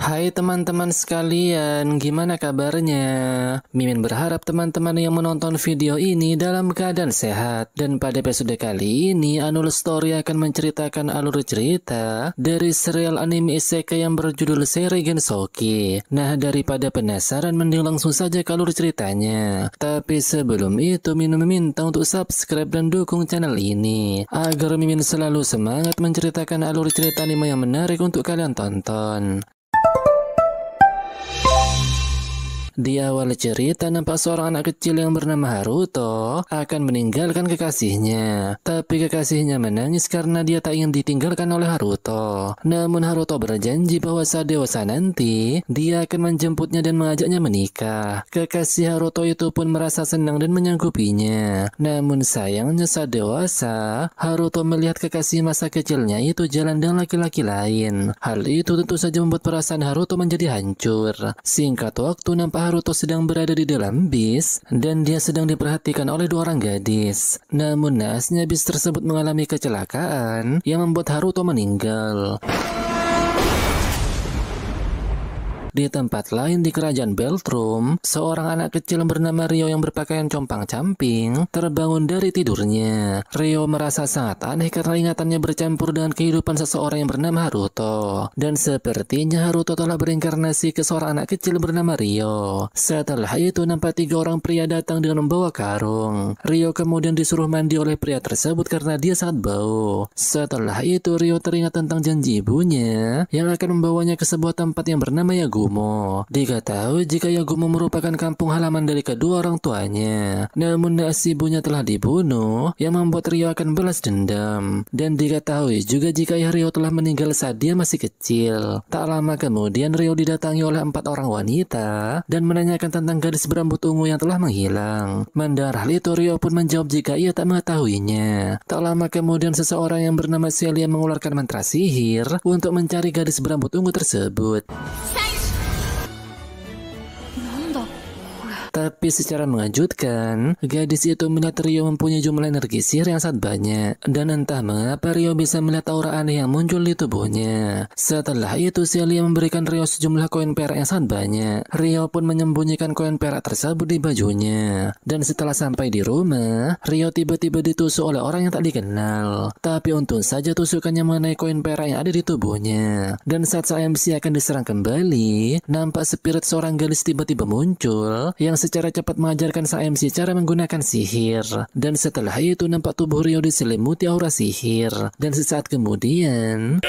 Hai teman-teman sekalian, gimana kabarnya? Mimin berharap teman-teman yang menonton video ini dalam keadaan sehat. Dan pada episode kali ini, Anul Story akan menceritakan alur cerita dari serial anime isekai yang berjudul Seirei Gensoki. Nah, daripada penasaran, mending langsung saja ke alur ceritanya. Tapi sebelum itu, Mimin meminta untuk subscribe dan dukung channel ini, agar Mimin selalu semangat menceritakan alur cerita anime yang menarik untuk kalian tonton. Di awal cerita nampak seorang anak kecil yang bernama Haruto akan meninggalkan kekasihnya. Tapi kekasihnya menangis karena dia tak ingin ditinggalkan oleh Haruto. Namun Haruto berjanji bahwa saat dewasa nanti, dia akan menjemputnya dan mengajaknya menikah. Kekasih Haruto itu pun merasa senang dan menyanggupinya. Namun sayangnya saat dewasa, Haruto melihat kekasih masa kecilnya itu jalan dengan laki-laki lain. Hal itu tentu saja membuat perasaan Haruto menjadi hancur. Singkat waktu nampak Haruto sedang berada di dalam bis dan dia sedang diperhatikan oleh dua orang gadis. Namun naasnya bis tersebut mengalami kecelakaan yang membuat Haruto meninggal. Di tempat lain di kerajaan Beltrum, seorang anak kecil bernama Rio yang berpakaian compang-camping terbangun dari tidurnya. Rio merasa sangat aneh karena ingatannya bercampur dengan kehidupan seseorang yang bernama Haruto. Dan sepertinya Haruto telah berinkarnasi ke seorang anak kecil bernama Rio. Setelah itu nampak tiga orang pria datang dengan membawa karung. Rio kemudian disuruh mandi oleh pria tersebut karena dia sangat bau. Setelah itu Rio teringat tentang janji ibunya yang akan membawanya ke sebuah tempat yang bernama Yagumo. Diketahui jika Yagumo merupakan kampung halaman dari kedua orang tuanya. Namun naas ibunya telah dibunuh, yang membuat Rio akan balas dendam. Dan diketahui juga jika ayah Rio telah meninggal saat dia masih kecil. Tak lama kemudian Rio didatangi oleh 4 orang wanita dan menanyakan tentang gadis berambut ungu yang telah menghilang. Mendengar hal itu Rio pun menjawab jika ia tak mengetahuinya. Tak lama kemudian seseorang yang bernama Celia mengeluarkan mantra sihir untuk mencari gadis berambut ungu tersebut. Tapi secara mengejutkan, gadis itu melihat Rio mempunyai jumlah energi sihir yang sangat banyak. Dan entah mengapa Rio bisa melihat aura aneh yang muncul di tubuhnya. Setelah itu Celia memberikan Rio sejumlah koin perak yang sangat banyak. Rio pun menyembunyikan koin perak tersebut di bajunya. Dan setelah sampai di rumah, Rio tiba-tiba ditusuk oleh orang yang tak dikenal. Tapi untung saja tusukannya mengenai koin perak yang ada di tubuhnya. Dan saat sang MC akan diserang kembali, nampak spirit seorang gadis tiba-tiba muncul yang secara cepat mengajarkan sang MC cara menggunakan sihir. Dan setelah itu nampak tubuh Rio diselimuti aura sihir. Dan sesaat kemudian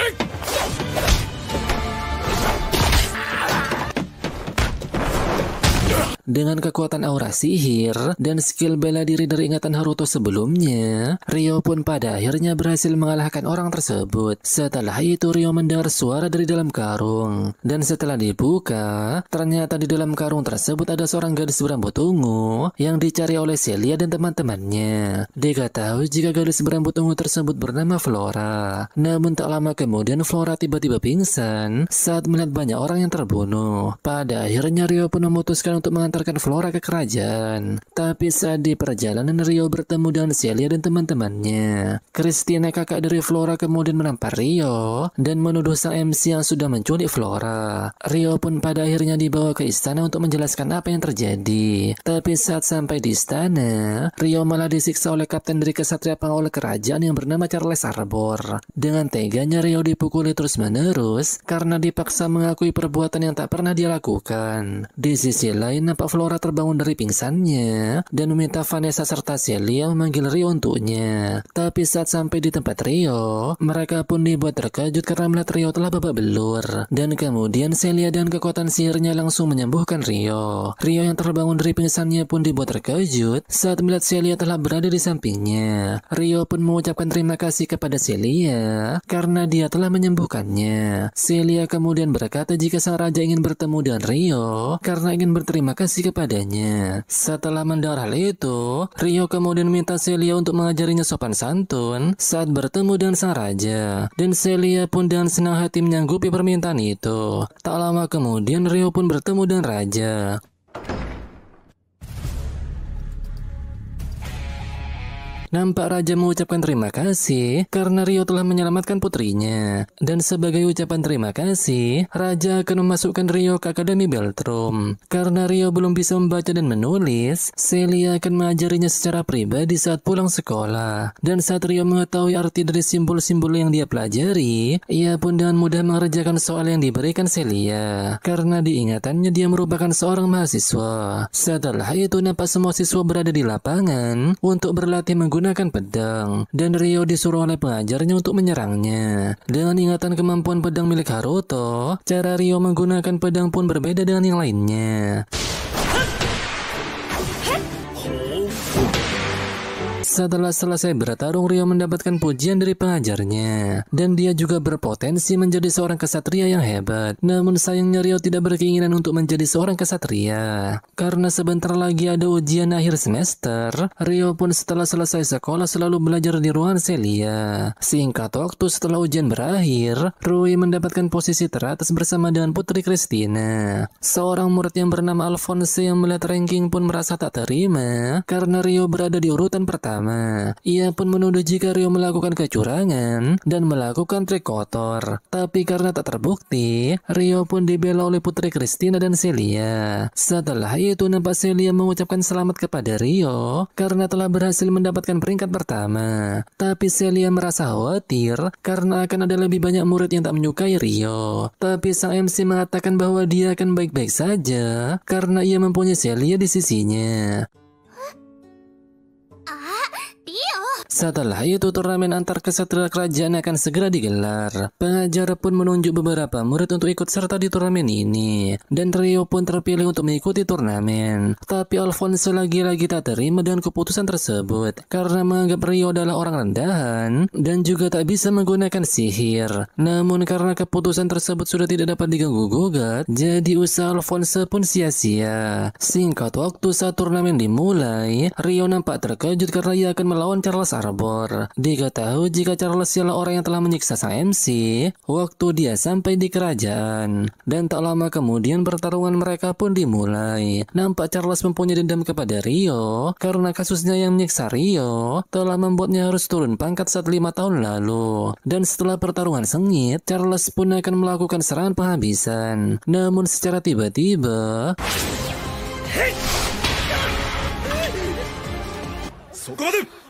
dengan kekuatan aura sihir dan skill bela diri dari ingatan Haruto sebelumnya, Rio pun pada akhirnya berhasil mengalahkan orang tersebut. Setelah itu Rio mendengar suara dari dalam karung. Dan setelah dibuka, ternyata di dalam karung tersebut ada seorang gadis berambut ungu yang dicari oleh Celia dan teman-temannya. Diketahui jika gadis berambut ungu tersebut bernama Flora. Namun tak lama kemudian Flora tiba-tiba pingsan saat melihat banyak orang yang terbunuh. Pada akhirnya Rio pun memutuskan untuk mengantar Flora ke kerajaan. Tapi saat di perjalanan Rio bertemu dengan Celia dan teman-temannya. Christina, kakak dari Flora, kemudian menampar Rio dan menuduh sang MC yang sudah menculik Flora. Rio pun pada akhirnya dibawa ke istana untuk menjelaskan apa yang terjadi. Tapi saat sampai di istana, Rio malah disiksa oleh kapten dari kesatria pengawal kerajaan yang bernama Charles Arbor. Dengan teganya Rio dipukuli terus-menerus karena dipaksa mengakui perbuatan yang tak pernah dia lakukan. Di sisi lain nampak Flora terbangun dari pingsannya dan meminta Vanessa serta Celia memanggil Rio untuknya. Tapi saat sampai di tempat Rio, mereka pun dibuat terkejut karena melihat Rio telah babak belur. Dan kemudian Celia dan kekuatan sihirnya langsung menyembuhkan Rio. Rio yang terbangun dari pingsannya pun dibuat terkejut saat melihat Celia telah berada di sampingnya. Rio pun mengucapkan terima kasih kepada Celia karena dia telah menyembuhkannya. Celia kemudian berkata jika sang raja ingin bertemu dengan Rio karena ingin berterima kasih kepadanya. Setelah mendengar hal itu, Rio kemudian minta Celia untuk mengajarinya sopan santun saat bertemu dengan sang raja. Dan Celia pun dengan senang hati menyanggupi permintaan itu. Tak lama kemudian Rio pun bertemu dengan raja. nampak Raja mengucapkan terima kasih karena Rio telah menyelamatkan putrinya. Dan sebagai ucapan terima kasih, Raja akan memasukkan Rio ke Akademi Beltrum. Karena Rio belum bisa membaca dan menulis, Celia akan mengajarinya secara pribadi saat pulang sekolah. Dan saat Rio mengetahui arti dari simbol-simbol yang dia pelajari, ia pun dengan mudah mengerjakan soal yang diberikan Celia. Karena diingatannya dia merupakan seorang mahasiswa. Setelah itu nampak semua siswa berada di lapangan untuk berlatih menggunakan pedang. Dan Rio disuruh oleh pengajarnya untuk menyerangnya. Dengan ingatan kemampuan pedang milik Haruto, cara Rio menggunakan pedang pun berbeda dengan yang lainnya. Setelah selesai bertarung, Rio mendapatkan pujian dari pengajarnya. Dan dia juga berpotensi menjadi seorang kesatria yang hebat. Namun sayangnya Rio tidak berkeinginan untuk menjadi seorang kesatria. Karena sebentar lagi ada ujian akhir semester, Rio pun setelah selesai sekolah selalu belajar di ruangan Celia. Singkat waktu setelah ujian berakhir, Rui mendapatkan posisi teratas bersama dengan Putri Christina. Seorang murid yang bernama Alphonse yang melihat ranking pun merasa tak terima karena Rio berada di urutan pertama. Ia pun menuduh jika Rio melakukan kecurangan dan melakukan trik kotor. Tapi karena tak terbukti, Rio pun dibela oleh Putri Christina dan Celia. Setelah itu nampak Celia mengucapkan selamat kepada Rio karena telah berhasil mendapatkan peringkat pertama. Tapi Celia merasa khawatir karena akan ada lebih banyak murid yang tak menyukai Rio. Tapi sang MC mengatakan bahwa dia akan baik-baik saja karena ia mempunyai Celia di sisinya. Setelah itu turnamen antar kesatria kerajaan akan segera digelar. Pengajar pun menunjuk beberapa murid untuk ikut serta di turnamen ini. Dan Rio pun terpilih untuk mengikuti turnamen. Tapi Alphonse lagi-lagi tak terima dengan keputusan tersebut. Karena menganggap Rio adalah orang rendahan dan juga tak bisa menggunakan sihir. Namun karena keputusan tersebut sudah tidak dapat diganggu-gugat, jadi usaha Alphonse pun sia-sia. Singkat waktu saat turnamen dimulai, Rio nampak terkejut karena ia akan melawan Charles Arbor. Diketahui jika Charles ialah orang yang telah menyiksa sang MC waktu dia sampai di kerajaan. Dan tak lama kemudian pertarungan mereka pun dimulai. Nampak Charles mempunyai dendam kepada Rio karena kasusnya yang menyiksa Rio telah membuatnya harus turun pangkat saat 5 tahun lalu. Dan setelah pertarungan sengit, Charles pun akan melakukan serangan penghabisan. Namun secara tiba-tiba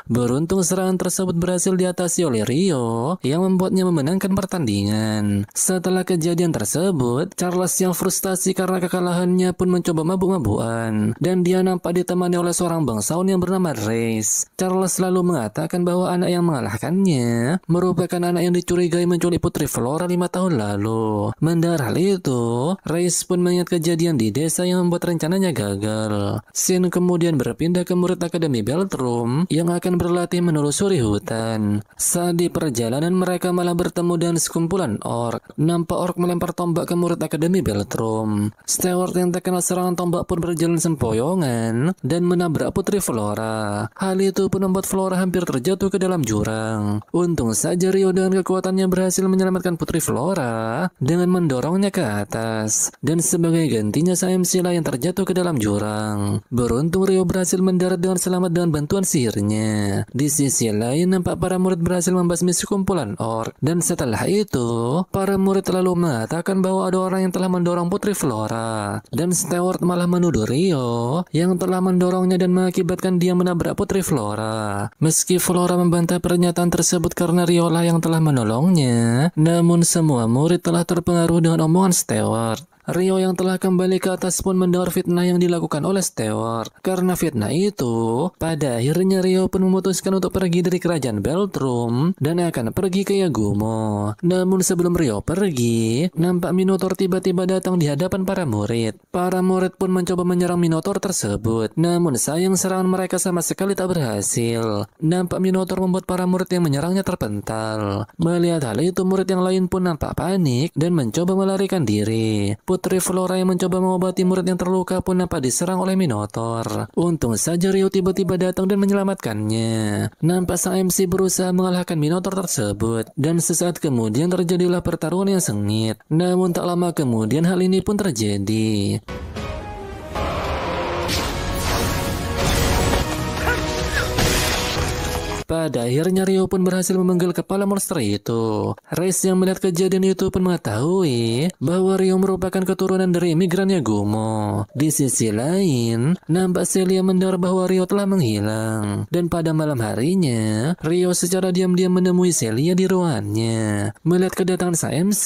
beruntung serangan tersebut berhasil diatasi oleh Rio yang membuatnya memenangkan pertandingan. Setelah kejadian tersebut, Charles yang frustasi karena kekalahannya pun mencoba mabuk-mabukan. Dan dia nampak ditemani oleh seorang bangsawan yang bernama Reis. Charles lalu mengatakan bahwa anak yang mengalahkannya merupakan anak yang dicurigai menculik Putri Flora 5 tahun lalu. Mendengar hal itu, Reis pun mengingat kejadian di desa yang membuat rencananya gagal. Shin kemudian berpindah ke murid Akademi Beltrum yang akan berlatih menelusuri hutan. Saat di perjalanan mereka malah bertemu dengan sekumpulan orc. Nampak orc melempar tombak ke murid Akademi Beltrum. Steward yang terkena serangan tombak pun berjalan sempoyongan dan menabrak Putri Flora. Hal itu pun membuat Flora hampir terjatuh ke dalam jurang. Untung saja Rio dengan kekuatannya berhasil menyelamatkan Putri Flora dengan mendorongnya ke atas. Dan sebagai gantinya sang MC lah yang terjatuh ke dalam jurang. Beruntung Rio berhasil mendarat dengan selamat dengan bantuan sihirnya. Di sisi lain nampak para murid berhasil membasmi sekumpulan orc. Dan setelah itu, para murid lalu mengatakan bahwa ada orang yang telah mendorong Putri Flora. Dan Steward malah menuduh Rio yang telah mendorongnya dan mengakibatkan dia menabrak Putri Flora. Meski Flora membantah pernyataan tersebut karena Rio lah yang telah menolongnya, namun semua murid telah terpengaruh dengan omongan Steward. Rio yang telah kembali ke atas pun mendengar fitnah yang dilakukan oleh Steward. Karena fitnah itu, pada akhirnya Rio pun memutuskan untuk pergi dari kerajaan Beltrum dan akan pergi ke Yagumo. Namun sebelum Rio pergi, nampak Minotaur tiba-tiba datang di hadapan para murid. Para murid pun mencoba menyerang Minotaur tersebut. Namun sayang serangan mereka sama sekali tak berhasil. Nampak Minotaur membuat para murid yang menyerangnya terpental. Melihat hal itu, murid yang lain pun nampak panik dan mencoba melarikan diri. Putri Flora yang mencoba mengobati murid yang terluka pun nampak diserang oleh Minotaur. Untung saja Rio tiba-tiba datang dan menyelamatkannya. Nampak sang MC berusaha mengalahkan Minotaur tersebut. Dan sesaat kemudian terjadilah pertarungan yang sengit. Namun tak lama kemudian hal ini pun terjadi. Pada akhirnya Rio pun berhasil memanggil kepala monster itu. Reis yang melihat kejadian itu pun mengetahui bahwa Rio merupakan keturunan dari imigran Yagumo. Di sisi lain, nampak Celia mendengar bahwa Rio telah menghilang. Dan pada malam harinya, Rio secara diam-diam menemui Celia di ruangannya. Melihat kedatangan sang MC,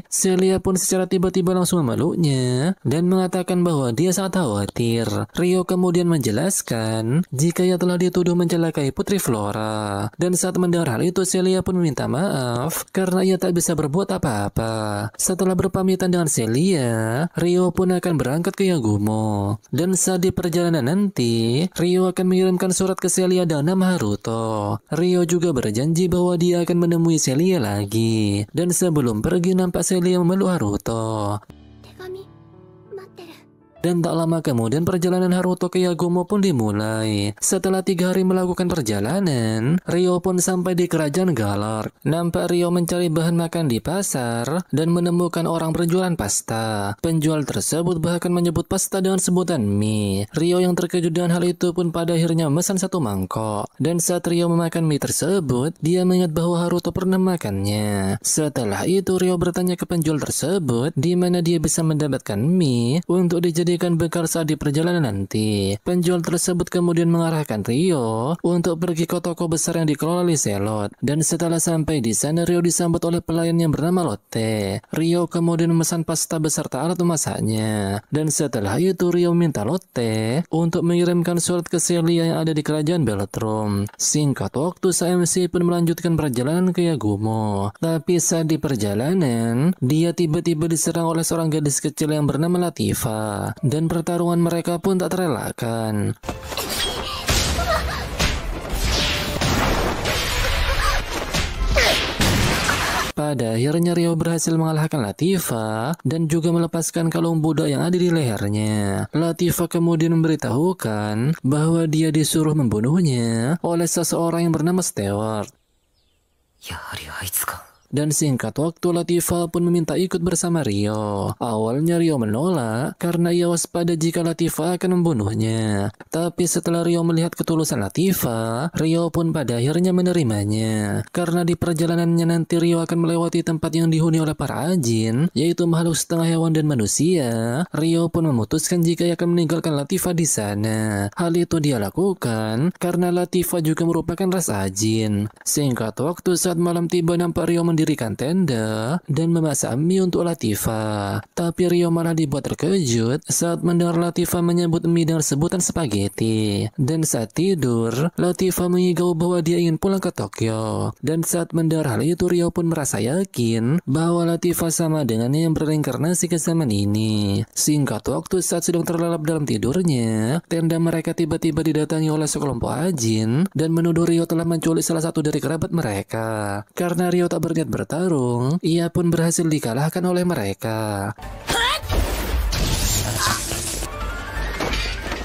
Celia pun secara tiba-tiba langsung memeluknya dan mengatakan bahwa dia sangat khawatir. Rio kemudian menjelaskan jika ia telah dituduh mencelakai Putri Flora. Dan saat mendengar hal itu, Celia pun meminta maaf karena ia tak bisa berbuat apa-apa. Setelah berpamitan dengan Celia, Rio pun akan berangkat ke Yagumo. Dan saat di perjalanan nanti, Rio akan mengirimkan surat ke Celia dengan nama Haruto. Rio juga berjanji bahwa dia akan menemui Celia lagi. Dan sebelum pergi, nampak Celia memeluk Haruto. Dan tak lama kemudian perjalanan Haruto ke Yagumo pun dimulai. Setelah 3 hari melakukan perjalanan, Rio pun sampai di kerajaan Galar. Nampak Rio mencari bahan makan di pasar dan menemukan orang berjualan pasta. Penjual tersebut bahkan menyebut pasta dengan sebutan mie. Rio yang terkejut dengan hal itu pun pada akhirnya memesan 1 mangkok. Dan saat Rio memakan mie tersebut, dia mengingat bahwa Haruto pernah makannya. Setelah itu Rio bertanya ke penjual tersebut di mana dia bisa mendapatkan mie untuk dijadikan bekal saat di perjalanan nanti. Penjual tersebut kemudian mengarahkan Rio untuk pergi ke toko besar yang dikelola Liselot. Dan setelah sampai di sana, Rio disambut oleh pelayan yang bernama Lotte. Rio kemudian memesan pasta beserta alat memasaknya. Dan setelah itu Rio minta Lotte untuk mengirimkan surat ke Celia yang ada di kerajaan Beltrum. Singkat waktu, sang MC pun melanjutkan perjalanan ke Yagumo. Tapi saat di perjalanan, dia tiba-tiba diserang oleh seorang gadis kecil yang bernama Latifa. Dan pertarungan mereka pun tak terelakkan. Pada akhirnya Rio berhasil mengalahkan Latifa dan juga melepaskan kalung budak yang ada di lehernya. Latifa kemudian memberitahukan bahwa dia disuruh membunuhnya oleh seseorang yang bernama Stewart. Dan singkat waktu, Latifa pun meminta ikut bersama Rio. Awalnya Rio menolak karena ia waspada jika Latifa akan membunuhnya. Tapi setelah Rio melihat ketulusan Latifa, Rio pun pada akhirnya menerimanya. Karena di perjalanannya nanti Rio akan melewati tempat yang dihuni oleh para ajin, yaitu makhluk setengah hewan dan manusia. Rio pun memutuskan jika ia akan meninggalkan Latifa di sana. Hal itu dia lakukan karena Latifa juga merupakan ras ajin. Singkat waktu, saat malam tiba, nampak Rio mendirikan tenda dan memasak mie untuk Latifa. Tapi Rio malah dibuat terkejut saat mendengar Latifa menyebut mie dengan sebutan spaghetti. Dan saat tidur, Latifa mengigau bahwa dia ingin pulang ke Tokyo. Dan saat mendengar hal itu, Rio pun merasa yakin bahwa Latifa sama dengannya yang berreinkarnasi ke zaman ini. Singkat waktu, saat sedang terlelap dalam tidurnya, tenda mereka tiba-tiba didatangi oleh sekelompok ajin dan menuduh Rio telah menculik salah satu dari kerabat mereka. Karena Rio tak berniat bertarung, ia pun berhasil dikalahkan oleh mereka.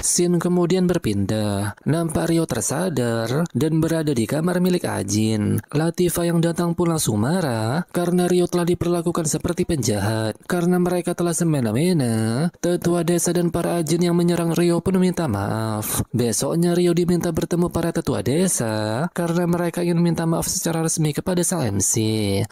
Scene kemudian berpindah. Nampak Rio tersadar dan berada di kamar milik Ajin. Latifa yang datang pun langsung marah karena Rio telah diperlakukan seperti penjahat. Karena mereka telah semena-mena, tetua desa dan para Ajin yang menyerang Rio pun meminta maaf. Besoknya Rio diminta bertemu para tetua desa karena mereka ingin minta maaf secara resmi kepada sang MC.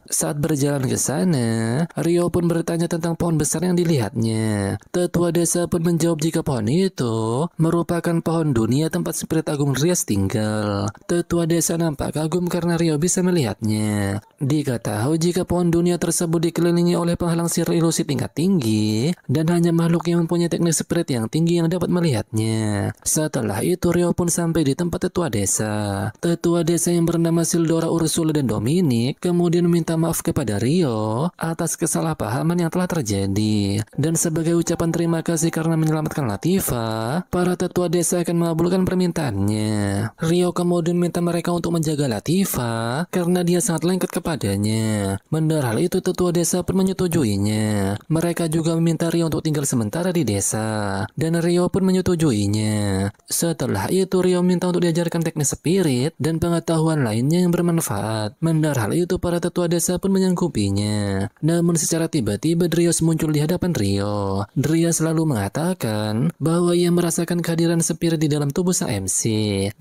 Saat berjalan ke sana, Rio pun bertanya tentang pohon besar yang dilihatnya. Tetua desa pun menjawab jika pohon itu merupakan pohon dunia tempat Spirit Agung Rias tinggal. Tetua desa nampak kagum karena Rio bisa melihatnya. Diketahui jika pohon dunia tersebut dikelilingi oleh penghalang sihir ilusi tingkat tinggi dan hanya makhluk yang mempunyai teknik spirit yang tinggi yang dapat melihatnya. Setelah itu Rio pun sampai di tempat tetua desa. Tetua desa yang bernama Sildora, Ursula, dan Dominic kemudian meminta maaf kepada Rio atas kesalahpahaman yang telah terjadi. Dan sebagai ucapan terima kasih karena menyelamatkan Latifa, para tetua desa akan mengabulkan permintaannya. Rio kemudian minta mereka untuk menjaga Latifa karena dia sangat lengket kepadanya. Mendengar hal itu, tetua desa pun menyetujuinya. Mereka juga meminta Rio untuk tinggal sementara di desa, dan Rio pun menyetujuinya. Setelah itu Rio minta untuk diajarkan teknik spirit dan pengetahuan lainnya yang bermanfaat. Mendengar hal itu, para tetua desa pun menyanggupinya. Namun secara tiba-tiba Drios muncul di hadapan Rio. Drios selalu mengatakan bahwa ia merasakan merasakan kehadiran spirit di dalam tubuh sang MC.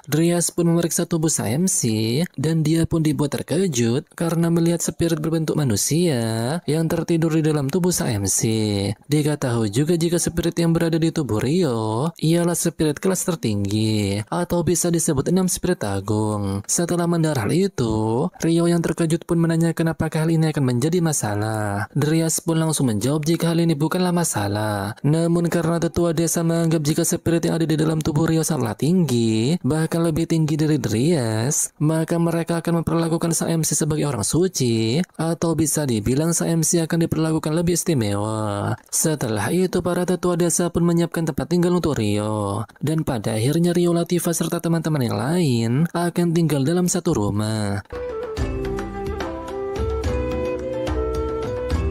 Dryas pun memeriksa tubuh sang MC dan dia pun dibuat terkejut karena melihat spirit berbentuk manusia yang tertidur di dalam tubuh sang MC. Diketahui juga jika spirit yang berada di tubuh Rio ialah spirit kelas tertinggi atau bisa disebut 6 spirit agung. Setelah mendengar hal itu, Rio yang terkejut pun menanyakan apakah hal ini akan menjadi masalah. Dryas pun langsung menjawab jika hal ini bukanlah masalah. Namun karena tetua desa menganggap jika spirit yang ada di dalam tubuh Rio sangatlah tinggi, bahkan lebih tinggi dari Dryas, maka mereka akan memperlakukan sang MC sebagai orang suci, atau bisa dibilang sang MC akan diperlakukan lebih istimewa. Setelah itu para tetua desa pun menyiapkan tempat tinggal untuk Rio, dan pada akhirnya Rio, Latifah serta teman-teman yang lain akan tinggal dalam satu rumah.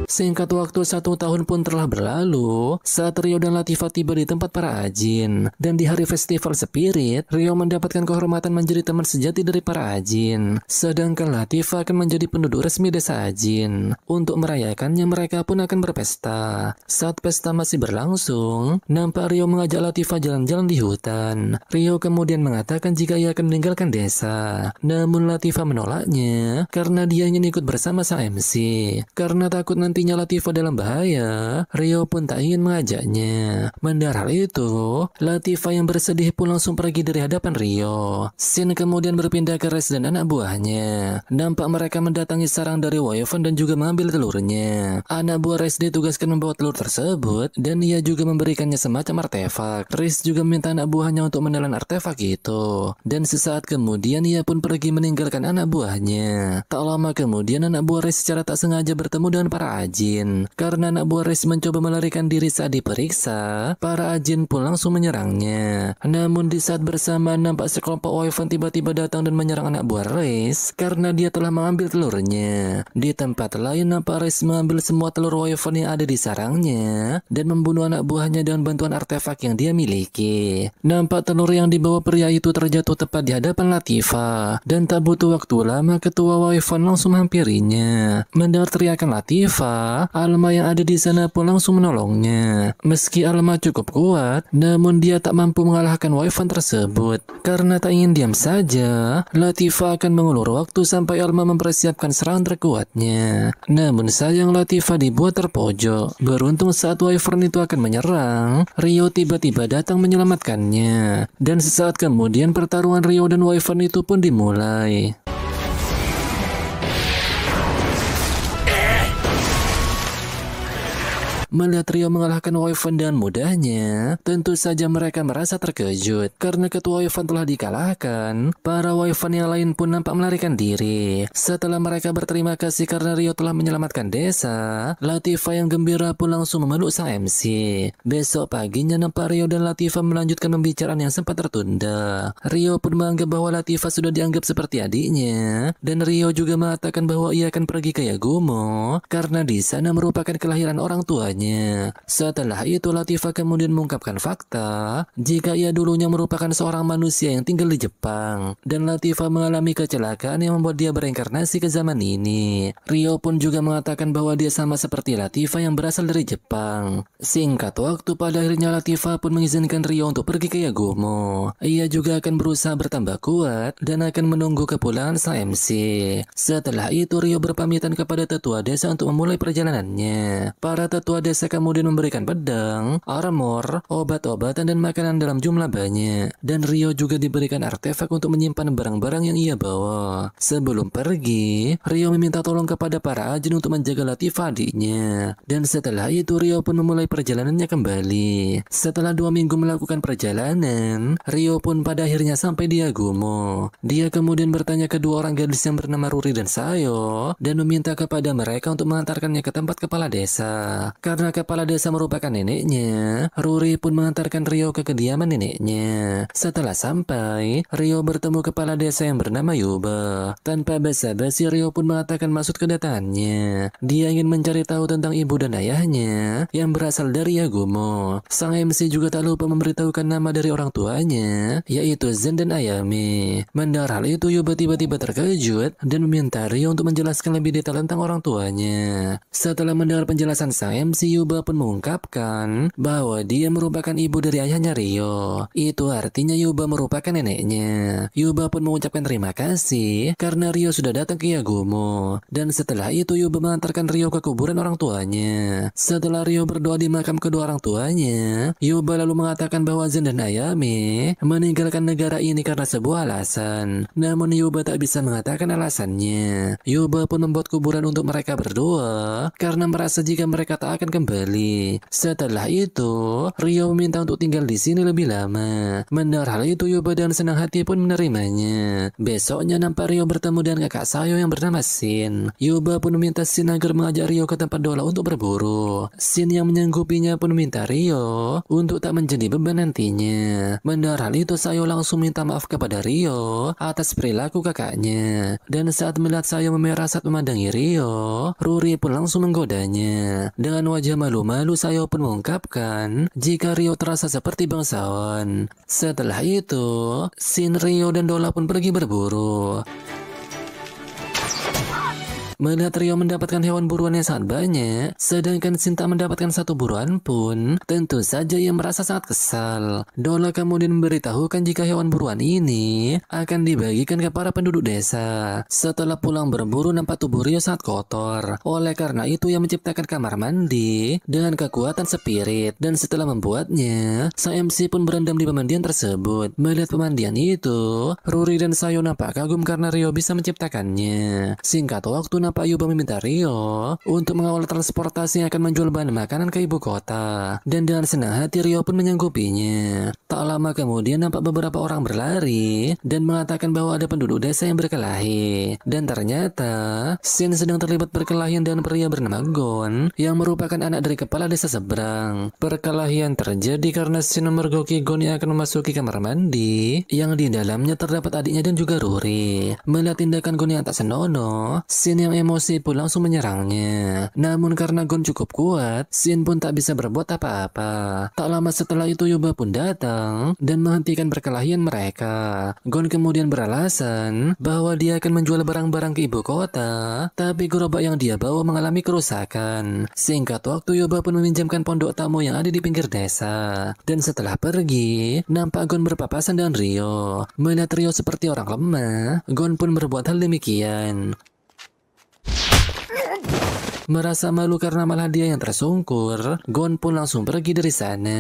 Singkat waktu 1 tahun pun telah berlalu saat Rio dan Latifah tiba di tempat para ajin. Dan di hari festival spirit, Rio mendapatkan kehormatan menjadi teman sejati dari para ajin. Sedangkan Latifah akan menjadi penduduk resmi desa ajin. Untuk merayakannya mereka pun akan berpesta. Saat pesta masih berlangsung, nampak Rio mengajak Latifah jalan-jalan di hutan. Rio kemudian mengatakan jika ia akan meninggalkan desa. Namun Latifah menolaknya karena dia ingin ikut bersama sang MC. Karena takut nantinya Latifah dalam bahaya, Rio pun tak ingin mengajaknya. Mendengar hal itu, Latifah yang bersedih pun langsung pergi dari hadapan Rio. Scene kemudian berpindah ke Res dan anak buahnya. Nampak mereka mendatangi sarang dari Wyvern dan juga mengambil telurnya. Anak buah Res ditugaskan membawa telur tersebut dan ia juga memberikannya semacam artefak. Res juga meminta anak buahnya untuk menelan artefak itu. Dan sesaat kemudian ia pun pergi meninggalkan anak buahnya. Tak lama kemudian anak buah Res secara tak sengaja bertemu dengan para ajin. Karena anak buah Res mencoba melarikan diri saat diperiksa, para ajin pun langsung menyerangnya. Namun di saat bersamaan nampak sekelompok Wyvern tiba-tiba datang dan menyerang anak buah Res karena dia telah mengambil telurnya. Di tempat lain nampak Res mengambil semua telur Wyvern yang ada di sarangnya dan membunuh anak buahnya dengan bantuan artefak yang dia miliki. Nampak telur yang dibawa pria itu terjatuh tepat di hadapan Latifah dan tak butuh waktu lama ketua Wyvern langsung menghampirinya. Mendengar teriakan Latifah, Alma yang ada di sana pun langsung menolongnya. Meski Alma cukup kuat, namun dia tak mampu mengalahkan Wyvern tersebut. Karena tak ingin diam saja, Latifah akan mengulur waktu sampai Alma mempersiapkan serangan terkuatnya. Namun sayang Latifah dibuat terpojok. Beruntung saat Wyvern itu akan menyerang, Rio tiba-tiba datang menyelamatkannya. Dan sesaat kemudian pertarungan Rio dan Wyvern itu pun dimulai. Melihat Rio mengalahkan Wyvern dengan mudahnya, tentu saja mereka merasa terkejut. Karena ketua Wyvern telah dikalahkan, para Wyvern yang lain pun nampak melarikan diri. Setelah mereka berterima kasih karena Rio telah menyelamatkan desa, Latifah yang gembira pun langsung memeluk sang MC. Besok paginya nampak Rio dan Latifah melanjutkan pembicaraan yang sempat tertunda. Rio pun menganggap bahwa Latifah sudah dianggap seperti adiknya, dan Rio juga mengatakan bahwa ia akan pergi ke Yagumo karena di sana merupakan kelahiran orang tuanya. Setelah itu Latifah kemudian mengungkapkan fakta jika ia dulunya merupakan seorang manusia yang tinggal di Jepang dan Latifah mengalami kecelakaan yang membuat dia bereinkarnasi ke zaman ini. Rio pun juga mengatakan bahwa dia sama seperti Latifah yang berasal dari Jepang. Singkat waktu pada akhirnya Latifah pun mengizinkan Rio untuk pergi ke Yagumo. Ia juga akan berusaha bertambah kuat dan akan menunggu kepulangan sang MC. Setelah itu Rio berpamitan kepada tetua desa untuk memulai perjalanannya. Para tetua desa kemudian memberikan pedang, armor, obat-obatan dan makanan dalam jumlah banyak. Dan Rio juga diberikan artefak untuk menyimpan barang-barang yang ia bawa. Sebelum pergi, Rio meminta tolong kepada para ajin untuk menjaga Latifah adiknya. Dan setelah itu Rio pun memulai perjalanannya kembali. Setelah 2 minggu melakukan perjalanan, Rio pun pada akhirnya sampai di Yagumo. Dia kemudian bertanya kedua orang gadis yang bernama Ruri dan Sayo dan meminta kepada mereka untuk mengantarkannya ke tempat kepala desa. Karena kepala desa merupakan neneknya, Ruri pun mengantarkan Rio ke kediaman neneknya. Setelah sampai, Rio bertemu kepala desa yang bernama Yuba. Tanpa basa-basi, Rio pun mengatakan maksud kedatangannya. Dia ingin mencari tahu tentang ibu dan ayahnya yang berasal dari Yagumo. Sang MC juga tak lupa memberitahukan nama dari orang tuanya, yaitu Zen dan Ayame. Mendengar hal itu, Yuba tiba-tiba terkejut dan meminta Rio untuk menjelaskan lebih detail tentang orang tuanya. Setelah mendengar penjelasan sang MC, Si Yuba pun mengungkapkan bahwa dia merupakan ibu dari ayahnya Rio. Itu artinya Yuba merupakan neneknya. Yuba pun mengucapkan terima kasih karena Rio sudah datang ke Yagumo. Dan setelah itu Yuba mengantarkan Rio ke kuburan orang tuanya. Setelah Rio berdoa di makam kedua orang tuanya, Yuba lalu mengatakan bahwa Zen dan Ayame meninggalkan negara ini karena sebuah alasan. Namun Yuba tak bisa mengatakan alasannya. Yuba pun membuat kuburan untuk mereka berdua karena merasa jika mereka tak akan kembali. Setelah itu, Rio meminta untuk tinggal di sini lebih lama. Mendengar hal itu, Yuba dengan senang hati pun menerimanya. Besoknya nampak Rio bertemu dengan kakak Sayo yang bernama Shin. Yuba pun meminta Shin agar mengajak Rio ke tempat Dola untuk berburu. Shin yang menyanggupinya pun meminta Rio untuk tak menjadi beban nantinya. Mendengar hal itu, Sayo langsung minta maaf kepada Rio atas perilaku kakaknya. Dan saat melihat Sayo memerah saat memandangi Rio, Ruri pun langsung menggodanya. Dengan wajah malu-malu, Sayo pun mengungkapkan jika Rio terasa seperti bangsawan. Setelah itu, Shin, Rio, dan Dola pun pergi berburu. Melihat Rio mendapatkan hewan buruan yang sangat banyak, sedangkan Shin tak mendapatkan satu buruan pun, tentu saja ia merasa sangat kesal. Dola kemudian memberitahukan jika hewan buruan ini akan dibagikan ke para penduduk desa. Setelah pulang berburu, nampak tubuh Rio sangat kotor. Oleh karena itu, ia menciptakan kamar mandi dengan kekuatan spirit, dan setelah membuatnya, sang MC pun berendam di pemandian tersebut. Melihat pemandian itu, Ruri dan Sayo nampak kagum karena Rio bisa menciptakannya. Singkat waktu, nampak Yuba meminta Rio untuk mengawal transportasi yang akan menjual bahan makanan ke ibu kota. Dan dengan senang hati Rio pun menyanggupinya. Tak lama kemudian nampak beberapa orang berlari dan mengatakan bahwa ada penduduk desa yang berkelahi. Dan ternyata Shin sedang terlibat perkelahian dengan pria bernama Gon yang merupakan anak dari kepala desa seberang. Perkelahian terjadi karena Shin memergoki Gon yang akan memasuki kamar mandi yang di dalamnya terdapat adiknya dan juga Ruri. Melihat tindakan Gon yang tak senonoh, Shin yang emosi pun langsung menyerangnya. Namun karena Gon cukup kuat, Shin pun tak bisa berbuat apa-apa. Tak lama setelah itu Yuba pun datang dan menghentikan perkelahian mereka. Gon kemudian beralasan bahwa dia akan menjual barang-barang ke ibu kota, tapi gerobak yang dia bawa mengalami kerusakan. Singkat waktu, Yuba pun meminjamkan pondok tamu yang ada di pinggir desa. Dan setelah pergi, nampak Gon berpapasan dengan Rio. Melihat Rio seperti orang lemah, Gon pun berbuat hal demikian. Merasa malu karena malah dia yang tersungkur, Gon pun langsung pergi dari sana.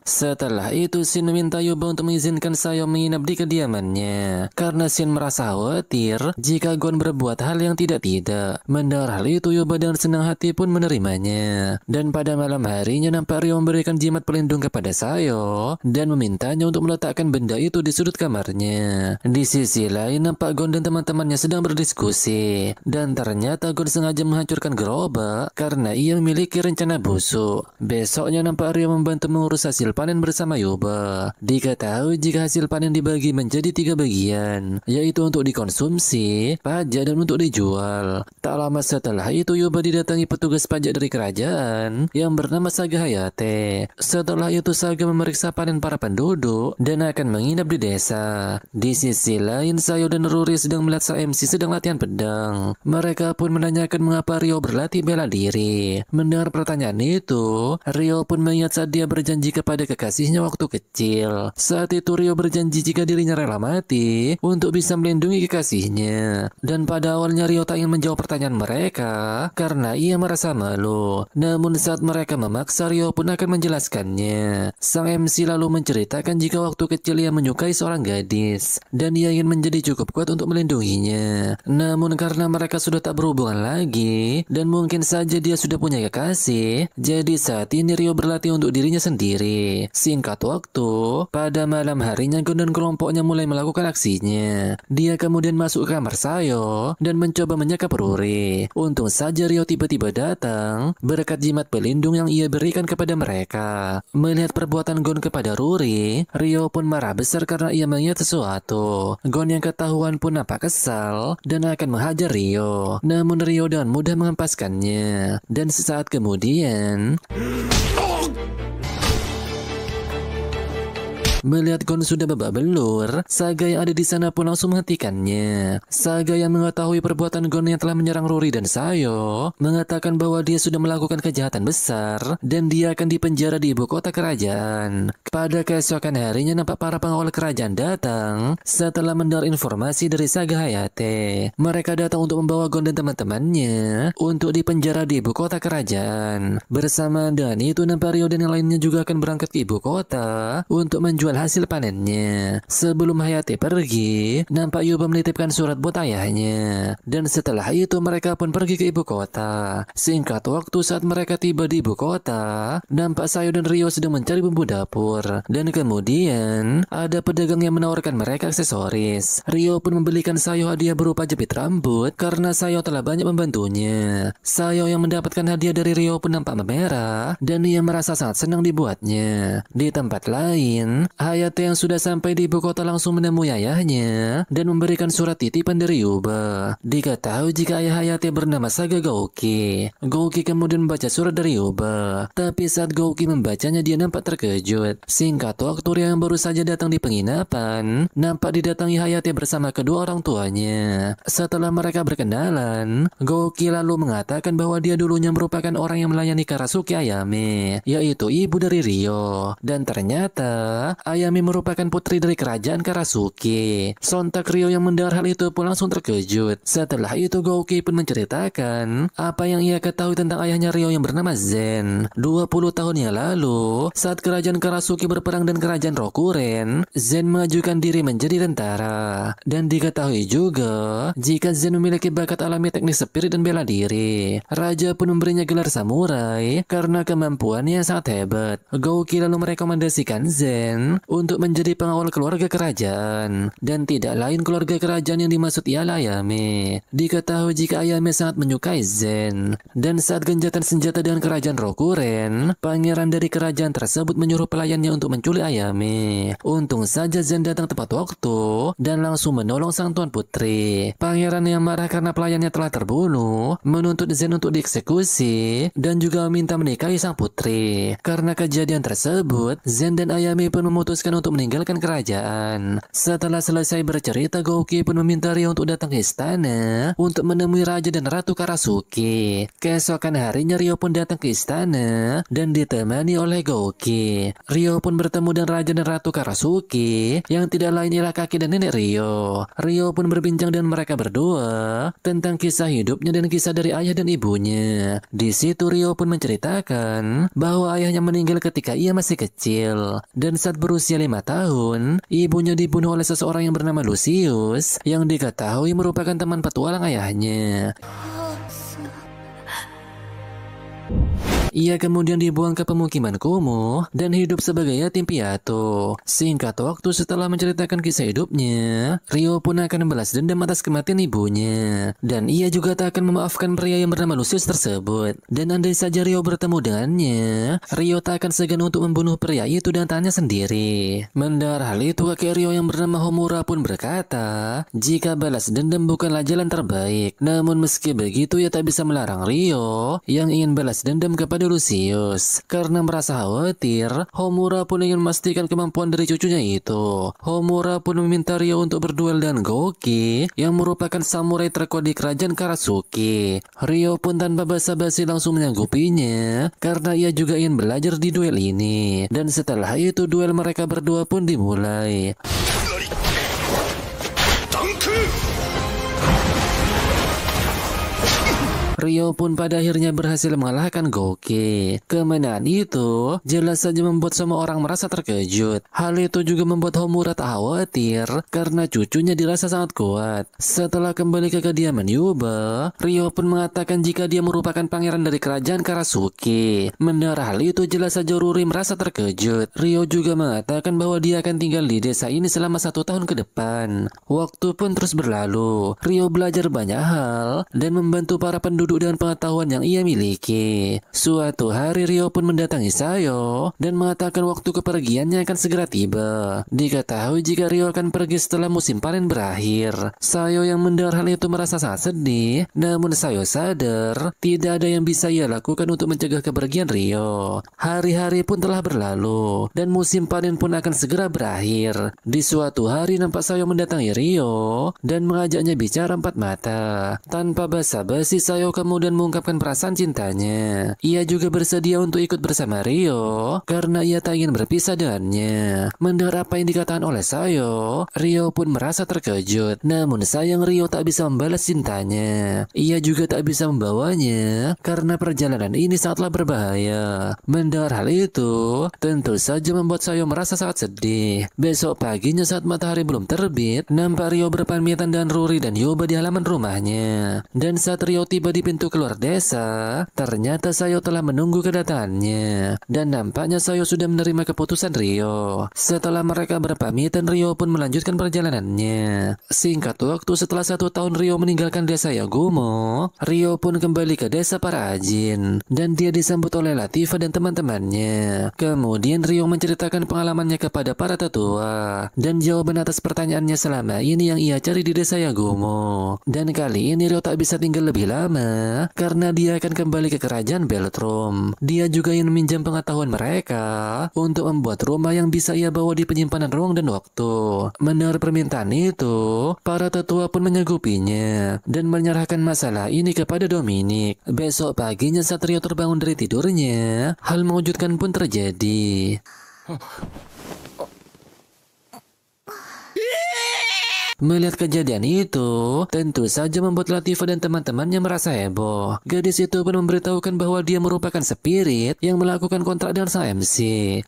Setelah itu Shin meminta Yuba untuk mengizinkan Sayo menginap di kediamannya, karena Shin merasa khawatir jika Gon berbuat hal yang tidak-tidak. Mendengar hal itu, Yuba dengan senang hati pun menerimanya. Dan pada malam harinya nampak Rio memberikan jimat pelindung kepada Sayo dan memintanya untuk meletakkan benda itu di sudut kamarnya. Di sisi lain nampak Gon dan teman-temannya sedang berdiskusi, dan ternyata Gon sengaja menghancurkan gerobak karena ia memiliki rencana busuk. Besoknya nampak Rio membantu mengurus hasil panen bersama Yuba. Diketahui jika hasil panen dibagi menjadi 3 bagian, yaitu untuk dikonsumsi, pajak, dan untuk dijual. Tak lama setelah itu Yuba didatangi petugas pajak dari kerajaan yang bernama Saga Hayate. Setelah itu Saga memeriksa panen para penduduk dan akan menginap di desa. Di sisi lain Sayo dan Ruri sedang melihat sang MC sedang latihan pedang. Mereka pun menanyakan mengapa Rio berlatih bela diri. Mendengar pertanyaan itu, Rio pun mengingat saat dia berjanji kepada kekasihnya waktu kecil. Saat itu Rio berjanji jika dirinya rela mati untuk bisa melindungi kekasihnya. Dan pada awalnya Rio tak ingin menjawab pertanyaan mereka karena ia merasa malu. Namun saat mereka memaksa, Rio pun akan menjelaskannya. Sang MC lalu menceritakan jika waktu kecil ia menyukai seorang gadis dan ia ingin menjadi cukup kuat untuk melindunginya. Namun karena mereka sudah tak berhubungan lagi dan mungkin saja dia sudah punya kekasih, jadi saat ini Rio berlatih untuk dirinya sendiri. Singkat waktu, pada malam harinya Gon dan kelompoknya mulai melakukan aksinya. Dia kemudian masuk ke kamar Sayo dan mencoba menyekap Ruri. Untung saja Rio tiba-tiba datang berkat jimat pelindung yang ia berikan kepada mereka. Melihat perbuatan Gon kepada Ruri, Rio pun marah besar karena ia mengingat sesuatu. Gon yang ketahuan pun nampak kesal dan akan menghajar Rio. Namun Rio dengan mudah menghempaskannya. Dan sesaat kemudian Melihat Gon sudah babak belur, Saga yang ada di sana pun langsung menghentikannya. Saga yang mengetahui perbuatan Gon yang telah menyerang Rory dan Sayo, mengatakan bahwa dia sudah melakukan kejahatan besar dan dia akan dipenjara di ibu kota kerajaan. Pada keesokan harinya nampak para pengawal kerajaan datang setelah mendengar informasi dari Saga Hayate. Mereka datang untuk membawa Gon dan teman-temannya untuk dipenjara di ibu kota kerajaan. Bersama dengan itu nampak Ryo dan yang lainnya juga akan berangkat ke ibu kota untuk menjual hasil panennya. Sebelum Hayate pergi, nampak Yuba menitipkan surat buat ayahnya. Dan setelah itu mereka pun pergi ke ibu kota. Singkat waktu saat mereka tiba di ibu kota, nampak Sayo dan Ryo sedang mencari bumbu dapur. Dan kemudian ada pedagang yang menawarkan mereka aksesoris. Ryo pun membelikan Sayo hadiah berupa jepit rambut karena Sayo telah banyak membantunya. Sayo yang mendapatkan hadiah dari Ryo pun nampak memerah dan ia merasa sangat senang dibuatnya. Di tempat lain, Hayate yang sudah sampai di ibu kota langsung menemui ayahnya dan memberikan surat titipan dari Yuba. Diketahui jika ayah Hayate bernama Saga Gouki. Gouki kemudian membaca surat dari Yuba. Tapi saat Gouki membacanya dia nampak terkejut. Singkat waktu Ryo yang baru saja datang di penginapan, nampak didatangi Hayate bersama kedua orang tuanya. Setelah mereka berkenalan, Gouki lalu mengatakan bahwa dia dulunya merupakan orang yang melayani Karasuki Ayame, yaitu ibu dari Ryo. Dan ternyata Ayame merupakan putri dari kerajaan Karasuki. Sontak Ryo yang mendengar hal itu pun langsung terkejut. Setelah itu Gouki pun menceritakan apa yang ia ketahui tentang ayahnya Ryo yang bernama Zen. 20 tahun yang lalu, saat kerajaan Karasuki berperang dengan kerajaan Rokuren, Zen mengajukan diri menjadi tentara. Dan diketahui juga jika Zen memiliki bakat alami teknik spirit dan bela diri. Raja pun memberinya gelar samurai karena kemampuannya yang sangat hebat. Gouki lalu merekomendasikan Zen untuk menjadi pengawal keluarga kerajaan. Dan tidak lain keluarga kerajaan yang dimaksud ialah Ayame. Diketahui jika Ayame sangat menyukai Zen. Dan saat genjatan senjata dengan kerajaan Rokuren, pangeran dari kerajaan tersebut menyuruh pelayannya untuk menculik Ayame. Untung saja Zen datang tepat waktu dan langsung menolong sang tuan putri. Pangeran yang marah karena pelayannya telah terbunuh menuntut Zen untuk dieksekusi dan juga meminta menikahi sang putri. Karena kejadian tersebut, Zen dan Ayame pun memutuskan untuk meninggalkan kerajaan. Setelah selesai bercerita, Gouki pun meminta Ryo untuk datang ke istana untuk menemui Raja dan Ratu Karasuki. Keesokan harinya Ryo pun datang ke istana dan ditemani oleh Gouki. Ryo pun bertemu dengan Raja dan Ratu Karasuki yang tidak lain ialah kakek dan nenek Ryo. Ryo pun berbincang dengan mereka berdua tentang kisah hidupnya dan kisah dari ayah dan ibunya. Di situ Ryo pun menceritakan bahwa ayahnya meninggal ketika ia masih kecil. Dan saat berusia 5 tahun, ibunya dibunuh oleh seseorang yang bernama Lucius yang diketahui merupakan teman petualang ayahnya. Ia kemudian dibuang ke pemukiman kumuh dan hidup sebagai yatim piatu. Singkat waktu setelah menceritakan kisah hidupnya, Ryo pun akan membalas dendam atas kematian ibunya. Dan ia juga tak akan memaafkan pria yang bernama Lucius tersebut. Dan andai saja Ryo bertemu dengannya, Ryo tak akan segan untuk membunuh pria itu dengan tangannya sendiri. Mendengar hal itu, kakek Ryo yang bernama Homura pun berkata, jika balas dendam bukanlah jalan terbaik. Namun meski begitu, ia tak bisa melarang Ryo yang ingin balas dendam kepada Lucius. Karena merasa khawatir, Homura pun ingin memastikan kemampuan dari cucunya itu. Homura pun meminta Ryo untuk berduel dengan Gouki yang merupakan samurai terkuat di kerajaan Karasuki. Ryo pun tanpa basa-basi langsung menyanggupinya karena ia juga ingin belajar di duel ini. Dan setelah itu duel mereka berdua pun dimulai. Ryo pun pada akhirnya berhasil mengalahkan Gouki. Kemenangan itu jelas saja membuat semua orang merasa terkejut. Hal itu juga membuat Homura tak khawatir karena cucunya dirasa sangat kuat. Setelah kembali ke kediaman Yuba, Ryo pun mengatakan jika dia merupakan pangeran dari kerajaan Karasuki. Mendengar hal itu jelas saja Ruri merasa terkejut. Ryo juga mengatakan bahwa dia akan tinggal di desa ini selama 1 tahun ke depan. Waktu pun terus berlalu. Ryo belajar banyak hal dan membantu para penduduk penduduk dengan pengetahuan yang ia miliki. Suatu hari Rio pun mendatangi Sayo dan mengatakan waktu kepergiannya akan segera tiba. Diketahui jika Rio akan pergi setelah musim panen berakhir. Sayo yang mendengar hal itu merasa sangat sedih, namun Sayo sadar tidak ada yang bisa ia lakukan untuk mencegah kepergian Rio. Hari-hari pun telah berlalu dan musim panen pun akan segera berakhir. Di suatu hari nampak Sayo mendatangi Rio dan mengajaknya bicara empat mata. Tanpa basa-basi Sayo kemudian mengungkapkan perasaan cintanya. Ia juga bersedia untuk ikut bersama Rio karena ia tak ingin berpisah dengannya. Mendengar apa yang dikatakan oleh Sayo, Rio pun merasa terkejut. Namun sayang Rio tak bisa membalas cintanya. Ia juga tak bisa membawanya karena perjalanan ini sangatlah berbahaya. Mendengar hal itu, tentu saja membuat Sayo merasa sangat sedih. Besok paginya saat matahari belum terbit, nampak Rio berpamitan dengan Ruri dan Yuba di halaman rumahnya. Dan saat Rio tiba di pintu keluar desa, ternyata Sayo telah menunggu kedatangannya. Dan nampaknya Sayo sudah menerima keputusan Rio. Setelah mereka berpamitan, Rio pun melanjutkan perjalanannya. Singkat waktu setelah 1 tahun Rio meninggalkan desa Yagumo, Rio pun kembali ke desa para Ajin. Dan dia disambut oleh Latifa dan teman-temannya. Kemudian Rio menceritakan pengalamannya kepada para tetua dan jawaban atas pertanyaannya selama ini yang ia cari di desa Yagumo. Dan kali ini Rio tak bisa tinggal lebih lama karena dia akan kembali ke kerajaan Beltrum. Dia juga ingin meminjam pengetahuan mereka untuk membuat rumah yang bisa ia bawa di penyimpanan ruang dan waktu. Mendengar permintaan itu, para tetua pun menyanggupinya dan menyerahkan masalah ini kepada Dominic. Besok paginya saat Rio terbangun dari tidurnya, hal mengejutkan pun terjadi. Melihat kejadian itu, tentu saja membuat Latifa dan teman-temannya merasa heboh. Gadis itu pun memberitahukan bahwa dia merupakan spirit yang melakukan kontrak dengan sang MC.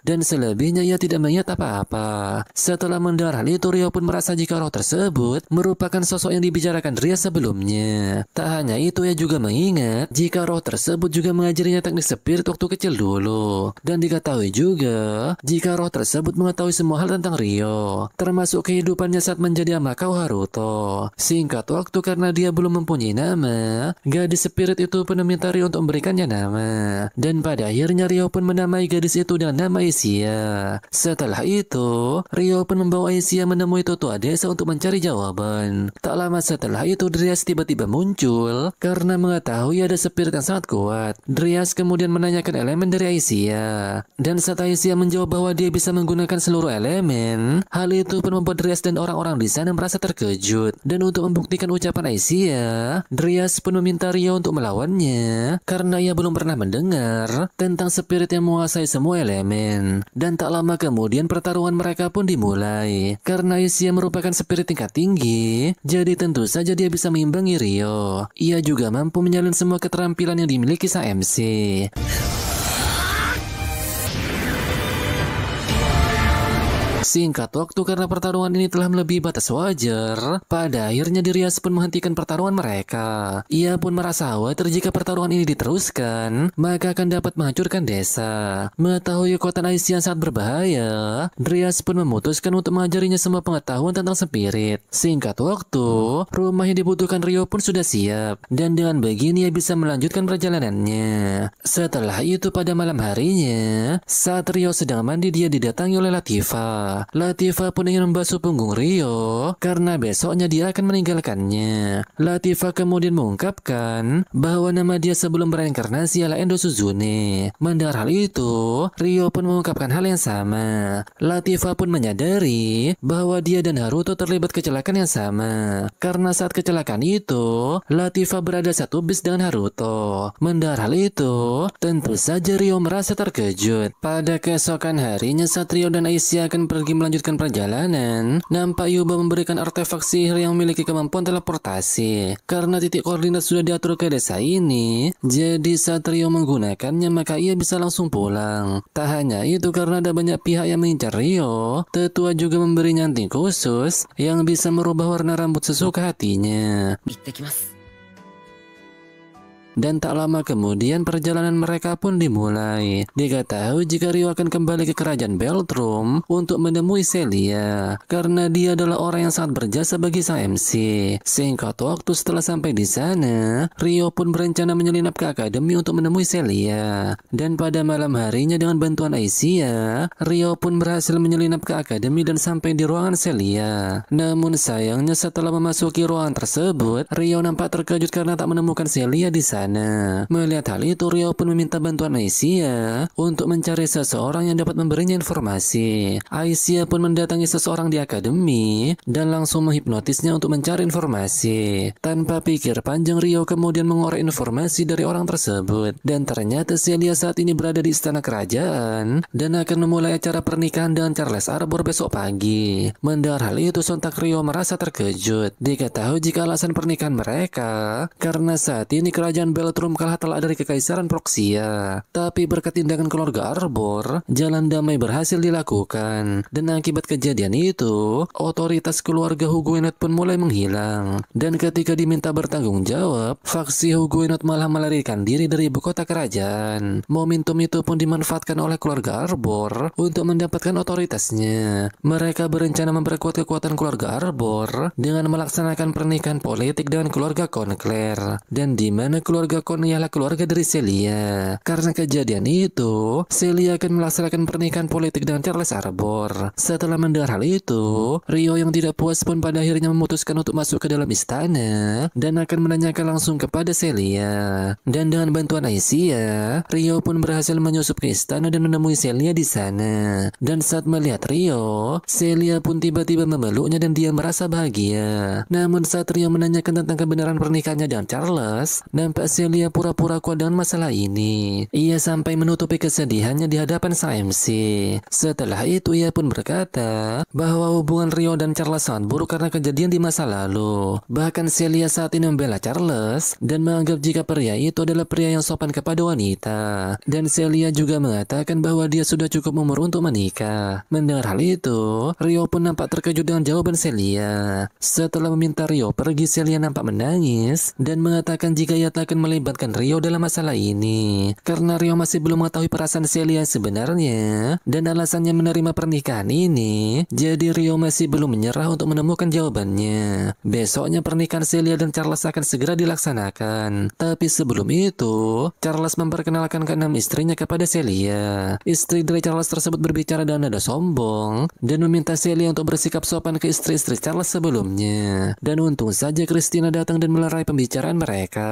Dan selebihnya ia tidak mengingat apa-apa. Setelah mendengar hal itu, Rio pun merasa jika roh tersebut merupakan sosok yang dibicarakan Ria sebelumnya. Tak hanya itu, ia juga mengingat jika roh tersebut juga mengajarinya teknik spirit waktu kecil dulu. Dan diketahui juga jika roh tersebut mengetahui semua hal tentang Rio, termasuk kehidupannya saat menjadi amak Haruto. Singkat waktu karena dia belum mempunyai nama, gadis spirit itu pun meminta Rio untuk memberikannya nama. Dan pada akhirnya Rio pun menamai gadis itu dengan nama Asia. Setelah itu, Rio pun membawa Asia menemui tetua desa untuk mencari jawaban. Tak lama setelah itu, Drias tiba-tiba muncul karena mengetahui ada spirit yang sangat kuat. Drias kemudian menanyakan elemen dari Asia. Dan saat Asia menjawab bahwa dia bisa menggunakan seluruh elemen, hal itu pun membuat Drias dan orang-orang di sana merasa terkejut. Dan untuk membuktikan ucapan Asia, Drias pun meminta Rio untuk melawannya karena ia belum pernah mendengar tentang spirit yang menguasai semua elemen. Dan tak lama kemudian pertarungan mereka pun dimulai. Karena Asia merupakan spirit tingkat tinggi, jadi tentu saja dia bisa mengimbangi Rio. Ia juga mampu menyalin semua keterampilan yang dimiliki sang MC. Singkat waktu karena pertarungan ini telah melebihi batas wajar, pada akhirnya Drias pun menghentikan pertarungan mereka. Ia pun merasa khawatir jika pertarungan ini diteruskan, maka akan dapat menghancurkan desa. Mengetahui kekuatan Asia yang sangat berbahaya, Drias pun memutuskan untuk mengajarinya semua pengetahuan tentang spirit. Singkat waktu, rumah yang dibutuhkan Rio pun sudah siap, dan dengan begini ia bisa melanjutkan perjalanannya. Setelah itu pada malam harinya, saat Rio sedang mandi, dia didatangi oleh Latifa. Latifa pun ingin membasuh punggung Rio karena besoknya dia akan meninggalkannya. Latifa kemudian mengungkapkan bahwa nama dia sebelum bereinkarnasi adalah Endo Suzune. Mendengar hal itu, Rio pun mengungkapkan hal yang sama. Latifa pun menyadari bahwa dia dan Haruto terlibat kecelakaan yang sama. Karena saat kecelakaan itu, Latifa berada satu bis dengan Haruto. Mendengar hal itu, tentu saja Rio merasa terkejut. Pada keesokan harinya saat Rio dan Aisyah akan pergi melanjutkan perjalanan, nampak Yuba memberikan artefak sihir yang memiliki kemampuan teleportasi. Karena titik koordinat sudah diatur ke desa ini, jadi saat Rio menggunakannya maka ia bisa langsung pulang. Tak hanya itu, karena ada banyak pihak yang mengincar Rio, tetua juga memberi nyanting khusus yang bisa merubah warna rambut sesuka hatinya. Dan tak lama kemudian perjalanan mereka pun dimulai. Diketahui jika Rio akan kembali ke kerajaan Beltrum untuk menemui Celia karena dia adalah orang yang sangat berjasa bagi sang MC. Singkat waktu setelah sampai di sana, Rio pun berencana menyelinap ke akademi untuk menemui Celia. Dan pada malam harinya dengan bantuan Aisyah, Rio pun berhasil menyelinap ke akademi dan sampai di ruangan Celia. Namun sayangnya setelah memasuki ruangan tersebut, Rio nampak terkejut karena tak menemukan Celia di sana. Melihat hal itu, Rio pun meminta bantuan Aisyah untuk mencari seseorang yang dapat memberinya informasi. Aisyah pun mendatangi seseorang di akademi dan langsung menghipnotisnya untuk mencari informasi. Tanpa pikir panjang, Rio kemudian mengorek informasi dari orang tersebut. Dan ternyata Celia saat ini berada di istana kerajaan dan akan memulai acara pernikahan dengan Charles Arbor besok pagi. Mendengar hal itu, sontak Rio merasa terkejut. Diketahui jika alasan pernikahan mereka karena saat ini kerajaan Beltrum kalah telak dari kekaisaran Proxia. Tapi berkat tindakan keluarga Arbor, jalan damai berhasil dilakukan. Dan akibat kejadian itu, otoritas keluarga Huguenot pun mulai menghilang. Dan ketika diminta bertanggung jawab, faksi Huguenot malah melarikan diri dari ibu kota kerajaan. Momentum itu pun dimanfaatkan oleh keluarga Arbor untuk mendapatkan otoritasnya. Mereka berencana memperkuat kekuatan keluarga Arbor dengan melaksanakan pernikahan politik dengan keluarga Conclair, dan di mana keluarga Con ialah keluarga dari Celia. Karena kejadian itu, Celia akan melaksanakan pernikahan politik dengan Charles Arbor. Setelah mendengar hal itu, Rio yang tidak puas pun pada akhirnya memutuskan untuk masuk ke dalam istana dan akan menanyakan langsung kepada Celia. Dan dengan bantuan Aisyah, Rio pun berhasil menyusup ke istana dan menemui Celia di sana. Dan saat melihat Rio, Celia pun tiba-tiba memeluknya dan dia merasa bahagia. Namun saat Rio menanyakan tentang kebenaran pernikahannya dengan Charles, nampak Celia pura-pura kuat dengan masalah ini. Ia sampai menutupi kesedihannya di hadapan sang MC. Setelah itu ia pun berkata bahwa hubungan Rio dan Charles sangat buruk karena kejadian di masa lalu. Bahkan Celia saat ini membela Charles dan menganggap jika pria itu adalah pria yang sopan kepada wanita. Dan Celia juga mengatakan bahwa dia sudah cukup umur untuk menikah. Mendengar hal itu, Rio pun nampak terkejut dengan jawaban Celia. Setelah meminta Rio pergi, Celia nampak menangis dan mengatakan jika ia tak akan melibatkan Rio dalam masalah ini karena Rio masih belum mengetahui perasaan Celia sebenarnya dan alasannya menerima pernikahan ini. Jadi Rio masih belum menyerah untuk menemukan jawabannya. Besoknya pernikahan Celia dan Charles akan segera dilaksanakan. Tapi sebelum itu, Charles memperkenalkan keenam istrinya kepada Celia. Istri dari Charles tersebut berbicara dengan nada sombong dan meminta Celia untuk bersikap sopan ke istri-istri Charles sebelumnya. Dan untung saja Christina datang dan melerai pembicaraan mereka.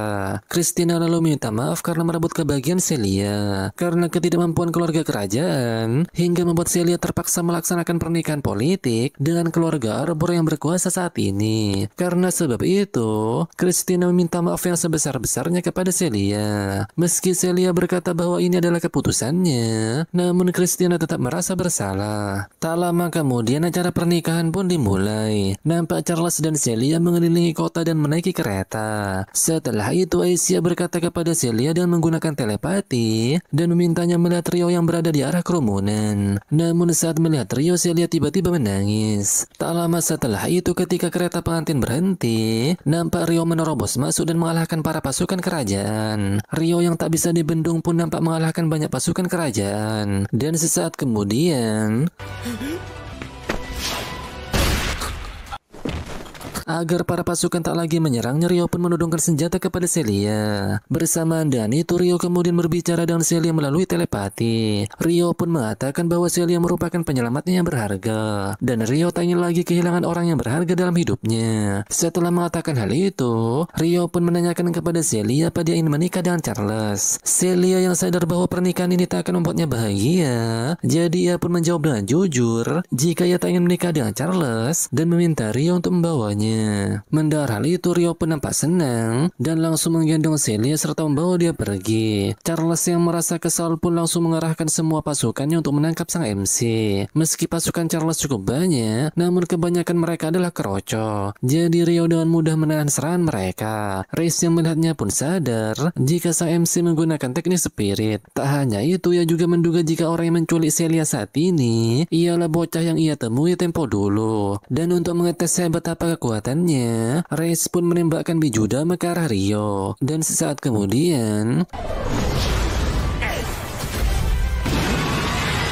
Christina lalu minta maaf karena merebut kebahagiaan Celia karena ketidakmampuan keluarga kerajaan hingga membuat Celia terpaksa melaksanakan pernikahan politik dengan keluarga Arbor yang berkuasa saat ini. Karena sebab itu, Christina meminta maaf yang sebesar-besarnya kepada Celia. Meski Celia berkata bahwa ini adalah keputusannya, namun Christina tetap merasa bersalah. Tak lama kemudian acara pernikahan pun dimulai. Nampak Charles dan Celia mengelilingi kota dan menaiki kereta. Setelah itu Aisyah berkata kepada Celia dengan menggunakan telepati dan memintanya melihat Rio yang berada di arah kerumunan. Namun saat melihat Rio, Celia tiba-tiba menangis. Tak lama setelah itu ketika kereta pengantin berhenti, nampak Rio menerobos masuk dan mengalahkan para pasukan kerajaan. Rio yang tak bisa dibendung pun nampak mengalahkan banyak pasukan kerajaan. Dan sesaat kemudian, agar para pasukan tak lagi menyerangnya, Rio pun menodongkan senjata kepada Celia. Bersamaan dengan itu, Rio kemudian berbicara dengan Celia melalui telepati. Rio pun mengatakan bahwa Celia merupakan penyelamatnya yang berharga, dan Rio tak ingin lagi kehilangan orang yang berharga dalam hidupnya. Setelah mengatakan hal itu, Rio pun menanyakan kepada Celia apa dia ingin menikah dengan Charles. Celia yang sadar bahwa pernikahan ini tak akan membuatnya bahagia, jadi ia pun menjawab dengan jujur jika ia tak ingin menikah dengan Charles dan meminta Rio untuk membawanya. Mendengar hal itu, Rio pun nampak senang dan langsung menggendong Celia serta membawa dia pergi. Charles yang merasa kesal pun langsung mengarahkan semua pasukannya untuk menangkap sang MC. Meski pasukan Charles cukup banyak, namun kebanyakan mereka adalah keroco. Jadi Rio dengan mudah menahan serangan mereka. Reis yang melihatnya pun sadar jika sang MC menggunakan teknik spirit. Tak hanya itu, ia juga menduga jika orang yang menculik Celia saat ini ialah bocah yang ia temui tempo dulu. Dan untuk mengetes hebat apa kekuatan kesempatannya, Reis pun menembakkan biju dama ke arah Rio. Dan sesaat kemudian,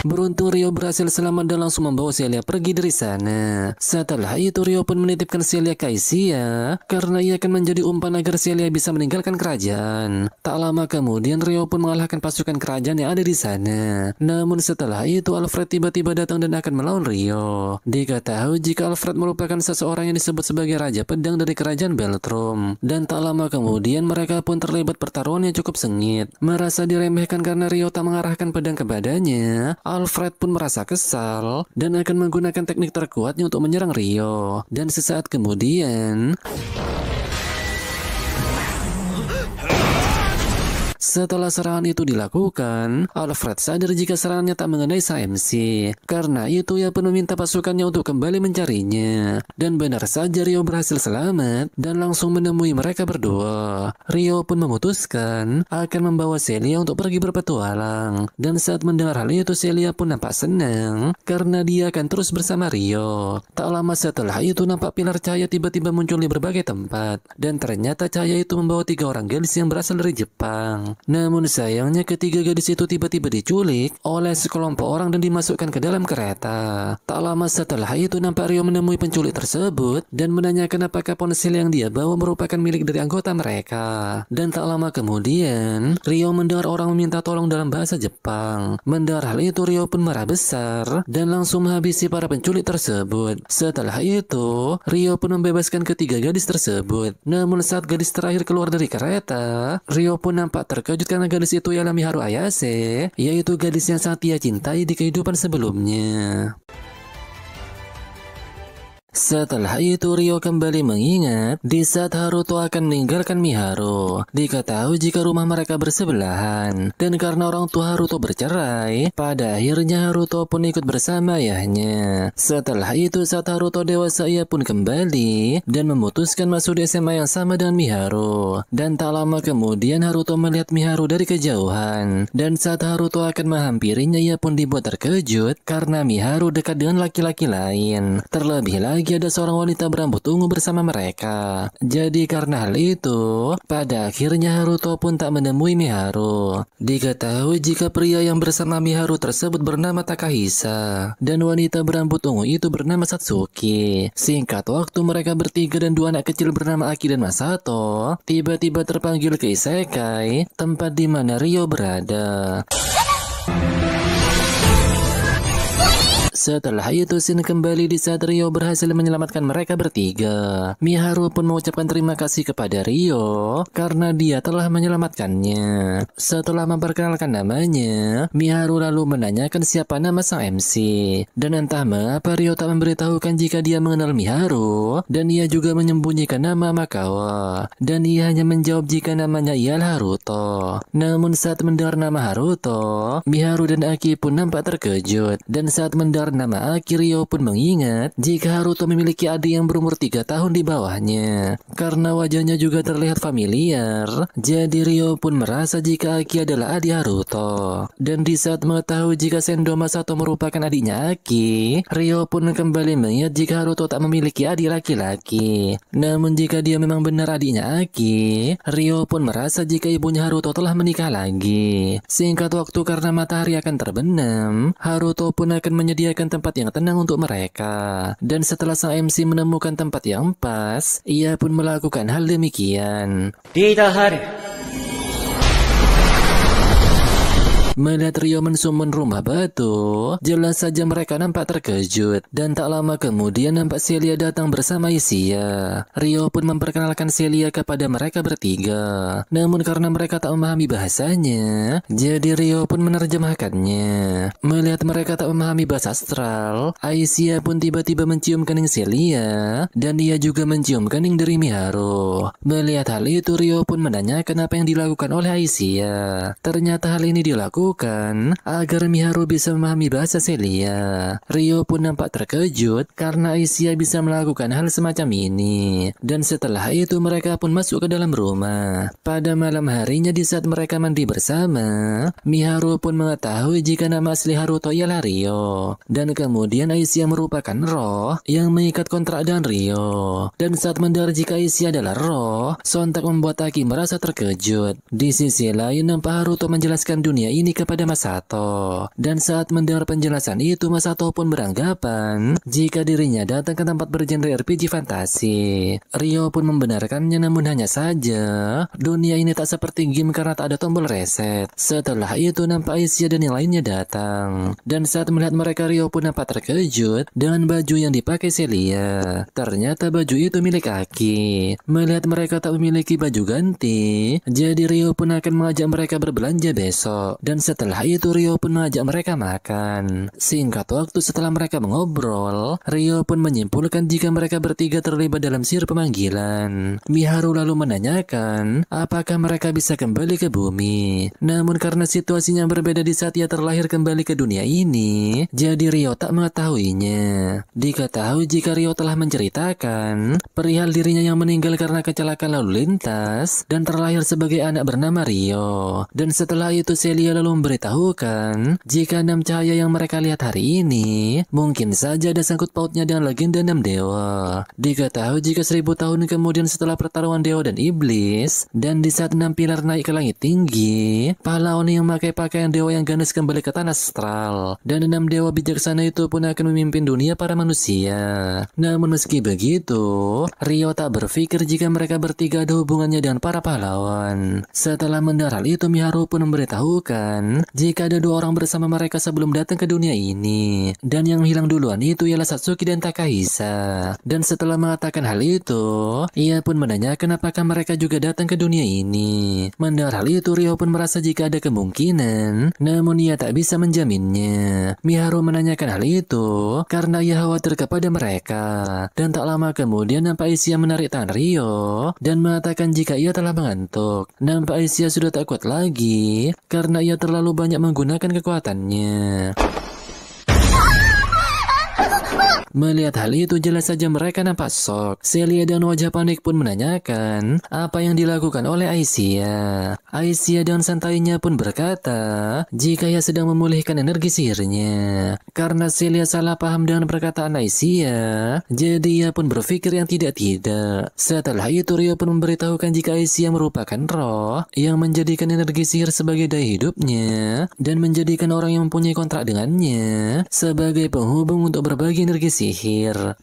beruntung Rio berhasil selamat dan langsung membawa Celia pergi dari sana. Setelah itu Rio pun menitipkan Celia ke Aicia karena ia akan menjadi umpan agar Celia bisa meninggalkan kerajaan. Tak lama kemudian Rio pun mengalahkan pasukan kerajaan yang ada di sana. Namun setelah itu Alfred tiba-tiba datang dan akan melawan Rio. Diketahui jika Alfred merupakan seseorang yang disebut sebagai Raja Pedang dari kerajaan Beltrum. Dan tak lama kemudian mereka pun terlibat pertarungan yang cukup sengit. Merasa diremehkan karena Rio tak mengarahkan pedang kepadanya, Alfred pun merasa kesal dan akan menggunakan teknik terkuatnya untuk menyerang Rio. Dan sesaat kemudian, setelah serangan itu dilakukan, Alfred sadar jika serangannya tak mengenai sang MC. Karena itu ia pun meminta pasukannya untuk kembali mencarinya. Dan benar saja Rio berhasil selamat dan langsung menemui mereka berdua. Rio pun memutuskan akan membawa Celia untuk pergi berpetualang. Dan saat mendengar hal itu Celia pun nampak senang karena dia akan terus bersama Rio. Tak lama setelah itu nampak pilar cahaya tiba-tiba muncul di berbagai tempat. Dan ternyata cahaya itu membawa 3 orang gadis yang berasal dari Jepang. Namun sayangnya ketiga gadis itu tiba-tiba diculik oleh sekelompok orang dan dimasukkan ke dalam kereta. Tak lama setelah itu nampak Rio menemui penculik tersebut dan menanyakan apakah ponsel yang dia bawa merupakan milik dari anggota mereka. Dan tak lama kemudian Rio mendengar orang meminta tolong dalam bahasa Jepang. Mendengar hal itu Rio pun marah besar dan langsung menghabisi para penculik tersebut. Setelah itu Rio pun membebaskan ketiga gadis tersebut. Namun saat gadis terakhir keluar dari kereta, Rio pun nampak terkejut karena gadis itu ialah Miharu Ayase, yaitu gadis yang sangat ia cintai di kehidupan sebelumnya. Setelah itu Rio kembali mengingat di saat Haruto akan meninggalkan Miharu. Diketahui jika rumah mereka bersebelahan. Dan karena orang tua Haruto bercerai, pada akhirnya Haruto pun ikut bersama ayahnya. Setelah itu saat Haruto dewasa ia pun kembali dan memutuskan masuk di SMA yang sama dengan Miharu. Dan tak lama kemudian Haruto melihat Miharu dari kejauhan. Dan saat Haruto akan menghampirinya ia pun dibuat terkejut karena Miharu dekat dengan laki-laki lain. Terlebih lagi ada seorang wanita berambut ungu bersama mereka. Jadi karena hal itu, pada akhirnya Haruto pun tak menemui Miharu. Diketahui jika pria yang bersama Miharu tersebut bernama Takahisa dan wanita berambut ungu itu bernama Satsuki. Singkat waktu mereka bertiga dan 2 anak kecil bernama Aki dan Masato tiba-tiba terpanggil ke Isekai, tempat di mana Rio berada. Setelah itu scene kembali di saat Rio berhasil menyelamatkan mereka bertiga. Miharu pun mengucapkan terima kasih kepada Rio karena dia telah menyelamatkannya. Setelah memperkenalkan namanya, Miharu lalu menanyakan siapa nama sang MC. Dan entah mengapa Rio tak memberitahukan jika dia mengenal Miharu, dan ia juga menyembunyikan nama Makawa. Dan ia hanya menjawab jika namanya ialah Haruto. Namun saat mendengar nama Haruto, Miharu dan Aki pun nampak terkejut. Dan saat mendengar nama Aki, Rio pun mengingat jika Haruto memiliki adik yang berumur 3 tahun di bawahnya. Karena wajahnya juga terlihat familiar, jadi Rio pun merasa jika Aki adalah adik Haruto. Dan di saat mengetahui jika Sendo Masato merupakan adiknya Aki, Rio pun kembali mengingat jika Haruto tak memiliki adik laki-laki. Namun jika dia memang benar adiknya Aki, Rio pun merasa jika ibunya Haruto telah menikah lagi. Singkat waktu karena matahari akan terbenam, Haruto pun akan menyediakan tempat yang tenang untuk mereka. Dan setelah sang MC menemukan tempat yang pas, ia pun melakukan hal demikian. Melihat Rio mensummon rumah batu, jelas saja mereka nampak terkejut. Dan tak lama kemudian nampak Celia datang bersama Isia. Rio pun memperkenalkan Celia kepada mereka bertiga. Namun karena mereka tak memahami bahasanya, jadi Rio pun menerjemahkannya. Melihat mereka tak memahami bahasa astral, Isia pun tiba-tiba mencium kening Celia, dan ia juga mencium kening dari Miharu. Melihat hal itu Rio pun menanyakan apa yang dilakukan oleh Isia. Ternyata hal ini dilakukan memberitahukan agar Miharu bisa memahami bahasa Celia. Rio pun nampak terkejut karena Aisyah bisa melakukan hal semacam ini. Dan setelah itu mereka pun masuk ke dalam rumah. Pada malam harinya di saat mereka mandi bersama, Miharu pun mengetahui jika nama asli Haruto ialah Rio. Dan kemudian Aisyah merupakan roh yang mengikat kontrak dengan Rio. Dan saat mendengar jika Aisyah adalah roh, sontak membuat Aki merasa terkejut. Di sisi lain nampak Haruto menjelaskan dunia ini kepada Masato. Dan saat mendengar penjelasan itu, Masato pun beranggapan jika dirinya datang ke tempat bergenre RPG fantasi. Rio pun membenarkannya, namun hanya saja dunia ini tak seperti game karena tak ada tombol reset. Setelah itu nampak Aisyah dan yang lainnya datang. Dan saat melihat mereka, Rio pun nampak terkejut dengan baju yang dipakai Celia. Ternyata baju itu milik Aki. Melihat mereka tak memiliki baju ganti, jadi Rio pun akan mengajak mereka berbelanja besok. Dan setelah itu Rio pun mengajak mereka makan. Singkat waktu setelah mereka mengobrol, Rio pun menyimpulkan jika mereka bertiga terlibat dalam sihir pemanggilan. Miharu lalu menanyakan apakah mereka bisa kembali ke bumi. Namun karena situasinya berbeda di saat ia terlahir kembali ke dunia ini, jadi Rio tak mengetahuinya. Diketahui jika Rio telah menceritakan perihal dirinya yang meninggal karena kecelakaan lalu lintas dan terlahir sebagai anak bernama Rio. Dan setelah itu Celia lalu memberitahukan jika 6 cahaya yang mereka lihat hari ini mungkin saja ada sangkut pautnya dengan legenda 6 dewa. Diketahui jika 1000 tahun kemudian setelah pertarungan dewa dan iblis, dan di saat 6 pilar naik ke langit tinggi, pahlawan yang memakai pakaian dewa yang ganas kembali ke tanah astral, dan 6 dewa bijaksana itu pun akan memimpin dunia para manusia. Namun meski begitu, Rio tak berpikir jika mereka bertiga ada hubungannya dengan para pahlawan. Setelah mendengar hal itu, Miharu pun memberitahukan jika ada 2 orang bersama mereka sebelum datang ke dunia ini, dan yang hilang duluan itu ialah Satsuki dan Takahisa. Dan setelah mengatakan hal itu, ia pun menanyakan apakah mereka juga datang ke dunia ini. Mendengar hal itu, Rio pun merasa jika ada kemungkinan, namun ia tak bisa menjaminnya. Miharu menanyakan hal itu karena ia khawatir kepada mereka. Dan tak lama kemudian nampak Aisyah menarik tangan Rio dan mengatakan jika ia telah mengantuk. Nampak Aisyah sudah tak kuat lagi karena ia terlalu banyak menggunakan kekuatannya. Melihat hal itu jelas saja mereka nampak shock. Celia dan wajah panik pun menanyakan apa yang dilakukan oleh Aisyah. Aisyah dengan santainya pun berkata jika ia sedang memulihkan energi sihirnya. Karena Celia salah paham dengan perkataan Aisyah, jadi ia pun berpikir yang tidak-tidak. Setelah itu Rio pun memberitahukan jika Aisyah merupakan roh yang menjadikan energi sihir sebagai daya hidupnya dan menjadikan orang yang mempunyai kontrak dengannya sebagai penghubung untuk berbagi energi sihir.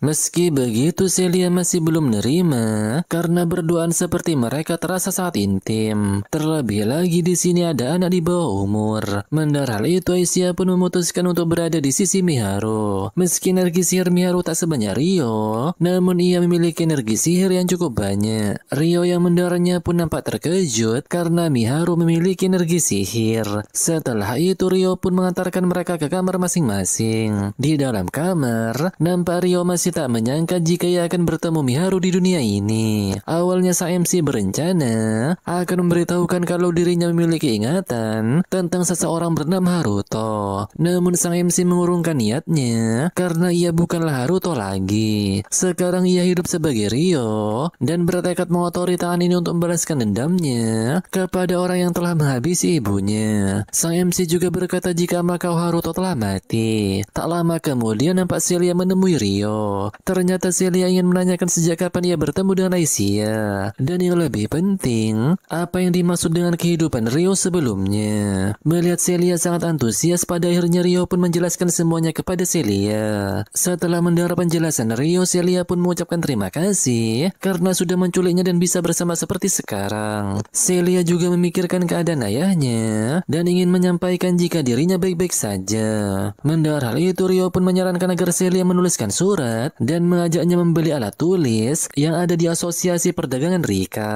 Meski begitu, Celia masih belum menerima karena berduaan seperti mereka terasa sangat intim. Terlebih lagi di sini ada anak di bawah umur. Mendengar hal itu, Aisyah pun memutuskan untuk berada di sisi Miharu. Meski energi sihir Miharu tak sebanyak Rio, namun ia memiliki energi sihir yang cukup banyak. Rio yang mendengarnya pun nampak terkejut karena Miharu memiliki energi sihir. Setelah itu Rio pun mengantarkan mereka ke kamar masing-masing. Di dalam kamar, nampak Rio masih tak menyangka jika ia akan bertemu Miharu di dunia ini. Awalnya sang MC berencana akan memberitahukan kalau dirinya memiliki ingatan tentang seseorang bernama Haruto. Namun sang MC mengurungkan niatnya karena ia bukanlah Haruto lagi. Sekarang ia hidup sebagai Rio dan bertekad mengotori tangan ini untuk membalaskan dendamnya kepada orang yang telah menghabisi ibunya. Sang MC juga berkata jika Makau Haruto telah mati. Tak lama kemudian nampak Celia menemui Rio. Ternyata Celia ingin menanyakan sejak kapan ia bertemu dengan Aisyah. Dan yang lebih penting, apa yang dimaksud dengan kehidupan Rio sebelumnya. Melihat Celia sangat antusias, pada akhirnya Rio pun menjelaskan semuanya kepada Celia. Setelah mendengar penjelasan Rio, Celia pun mengucapkan terima kasih karena sudah menculiknya dan bisa bersama seperti sekarang. Celia juga memikirkan keadaan ayahnya dan ingin menyampaikan jika dirinya baik-baik saja. Mendengar hal itu, Rio pun menyarankan agar Celia menulis menuliskan surat dan mengajaknya membeli alat tulis yang ada di Asosiasi Perdagangan Rika.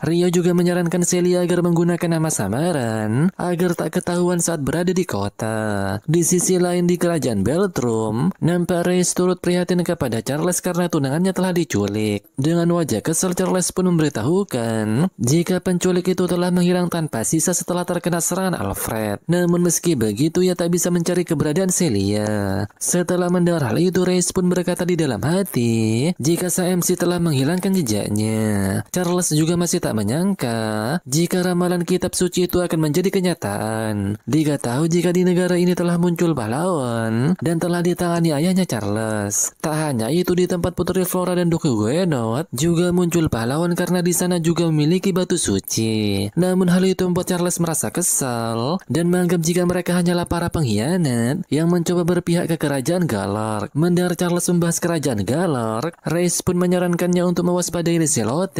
Rio juga menyarankan Celia agar menggunakan nama samaran agar tak ketahuan saat berada di kota. Di sisi lain di kerajaan Beltrum, nampak Reis turut prihatin kepada Charles karena tunangannya telah diculik. Dengan wajah kesal, Charles pun memberitahukan jika penculik itu telah menghilang tanpa sisa setelah terkena serangan Alfred. Namun meski begitu, ia tak bisa mencari keberadaan Celia. Setelah mendengar hal itu, Reis pun berkata di dalam hati jika sang MC telah menghilangkan jejaknya. Charles juga masih tak menyangka jika ramalan kitab suci itu akan menjadi kenyataan. Dia tahu jika di negara ini telah muncul pahlawan dan telah ditangani ayahnya Charles. Tak hanya itu, di tempat Putri Flora dan Duke Guenot juga muncul pahlawan karena di sana juga memiliki batu suci. Namun hal itu membuat Charles merasa kesal dan menganggap jika mereka hanyalah para pengkhianat yang mencoba berpihak ke kerajaan Galark. Mendengar Charles membahas kerajaan Galark, Reis pun menyarankannya untuk mewaspadai Lancelot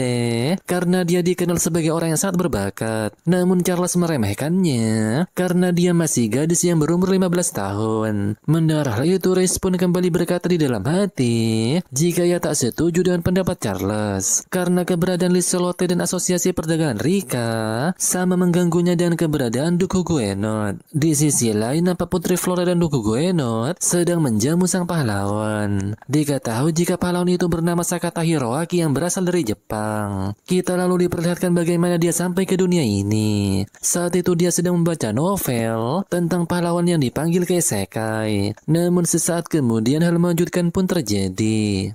karena dia dikenal sebagai orang yang sangat berbakat. Namun Charles meremehkannya karena dia masih gadis yang berumur 15 tahun. Mendengar hal itu, Reis pun kembali berkata di dalam hati jika ia tak setuju dengan pendapat Charles karena keberadaan Lancelot dan Asosiasi Perdagangan Rika sama mengganggunya dengan keberadaan Duke Guenot. Di sisi lain, nampak Putri Flora dan Duke Guenot sedang menjamu sang pahlawan. Dia tahu jika pahlawan itu bernama Sakata Hiroaki yang berasal dari Jepang. Kita lalu diperlihatkan bagaimana dia sampai ke dunia ini. Saat itu dia sedang membaca novel tentang pahlawan yang dipanggil ke isekai. Namun sesaat kemudian hal mengejutkan pun terjadi.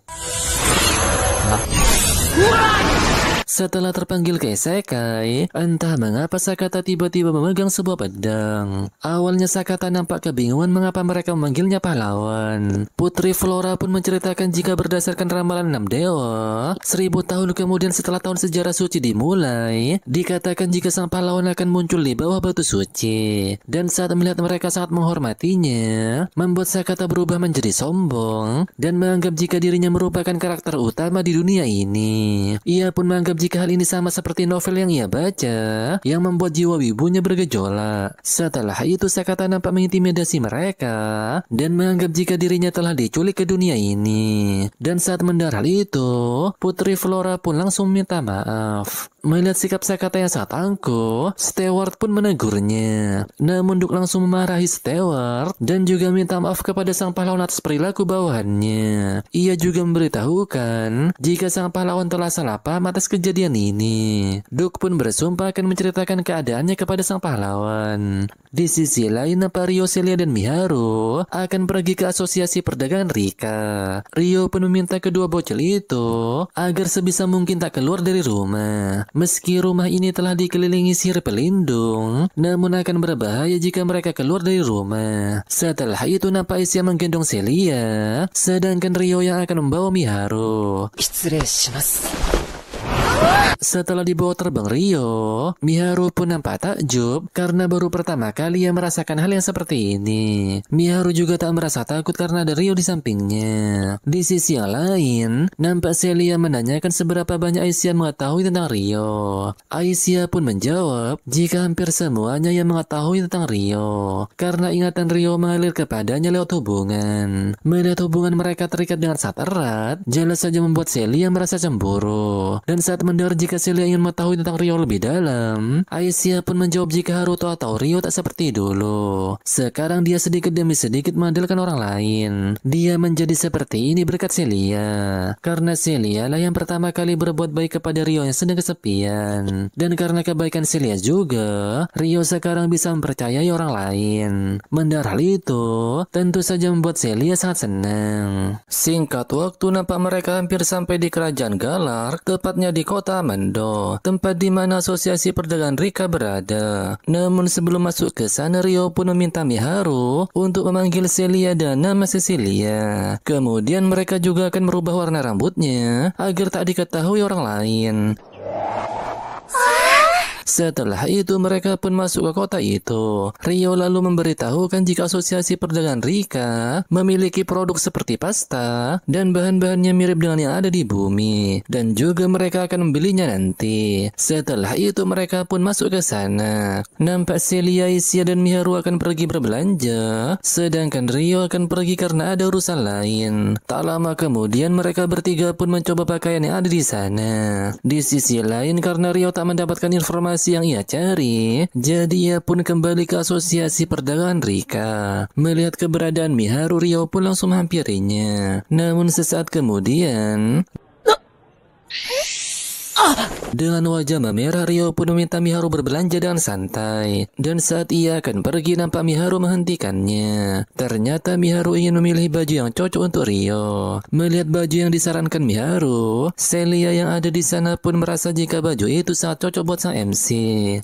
Setelah terpanggil ke isekai, entah mengapa Sakata tiba-tiba memegang sebuah pedang. Awalnya Sakata nampak kebingungan mengapa mereka memanggilnya pahlawan. Putri Flora pun menceritakan jika berdasarkan ramalan 6 dewa, 1000 tahun kemudian setelah tahun sejarah suci dimulai, dikatakan jika sang pahlawan akan muncul di bawah batu suci. Dan saat melihat mereka sangat menghormatinya, membuat Sakata berubah menjadi sombong dan menganggap jika dirinya merupakan karakter utama di dunia ini. Ia pun menganggap jika hal ini sama seperti novel yang ia baca, yang membuat jiwa wibunya bergejolak. Setelah itu Sakata nampak mengintimidasi mereka dan menganggap jika dirinya telah diculik ke dunia ini. Dan saat mendengar hal itu, Putri Flora pun langsung minta maaf. Melihat sikap Sakata yang sangat angkuh, Stewart pun menegurnya. Namun Duke langsung memarahi Stewart dan juga minta maaf kepada sang pahlawan atas perilaku bawahannya. Ia juga memberitahukan jika sang pahlawan telah salah paham atas kejadian ini. Duke pun bersumpah akan menceritakan keadaannya kepada sang pahlawan. Di sisi lain, Rio, Celia, dan Miharu akan pergi ke Asosiasi Perdagangan Rika. Rio pun meminta kedua bocil itu agar sebisa mungkin tak keluar dari rumah. Meski rumah ini telah dikelilingi sihir pelindung, namun akan berbahaya jika mereka keluar dari rumah. Setelah itu nampak Aisha menggendong Celia, sedangkan Rio yang akan membawa Miharu. Setelah dibawa terbang Rio, Miharu pun nampak takjub karena baru pertama kali ia merasakan hal yang seperti ini. Miharu juga tak merasa takut karena ada Rio di sampingnya. Di sisi yang lain, nampak Celia menanyakan seberapa banyak Aisyah mengetahui tentang Rio. Aisyah pun menjawab jika hampir semuanya yang mengetahui tentang Rio karena ingatan Rio mengalir kepadanya lewat hubungan. Melihat hubungan mereka terikat dengan sangat erat, jelas saja membuat Celia merasa cemburu. Dan saat mendengar jika Celia ingin mengetahui tentang Rio lebih dalam, Aisyah pun menjawab jika Haruto atau Rio tak seperti dulu. Sekarang dia sedikit demi sedikit mengandalkan orang lain. Dia menjadi seperti ini berkat Celia. Karena Celia lah yang pertama kali berbuat baik kepada Rio yang sedang kesepian. Dan karena kebaikan Celia juga, Rio sekarang bisa mempercayai orang lain. Mendengar hal itu, tentu saja membuat Celia sangat senang. Singkat waktu, nampak mereka hampir sampai di kerajaan Galark, tepatnya di kota Mendo, tempat di mana Asosiasi Perdagangan Rika berada. Namun sebelum masuk ke sana, Rio pun meminta Miharu untuk memanggil Celia dan nama Cecilia. Kemudian mereka juga akan merubah warna rambutnya agar tak diketahui orang lain. Setelah itu mereka pun masuk ke kota itu. Rio lalu memberitahukan jika asosiasi perdagangan Rika memiliki produk seperti pasta dan bahan-bahannya mirip dengan yang ada di bumi, dan juga mereka akan membelinya nanti. Setelah itu mereka pun masuk ke sana. Nampak Celia, Isia dan Miharu akan pergi berbelanja, sedangkan Rio akan pergi karena ada urusan lain. Tak lama kemudian mereka bertiga pun mencoba pakaian yang ada di sana. Di sisi lain, karena Rio tak mendapatkan informasi yang ia cari, jadi ia pun kembali ke asosiasi perdagangan Rika. Melihat keberadaan Miharu, Rio pun langsung menghampirinya. Namun sesaat kemudian, dengan wajah memerah, Rio pun meminta Miharu berbelanja dengan santai. Dan saat ia akan pergi, nampak Miharu menghentikannya. Ternyata Miharu ingin memilih baju yang cocok untuk Rio. Melihat baju yang disarankan Miharu, Celia yang ada di sana pun merasa jika baju itu sangat cocok buat sang MC.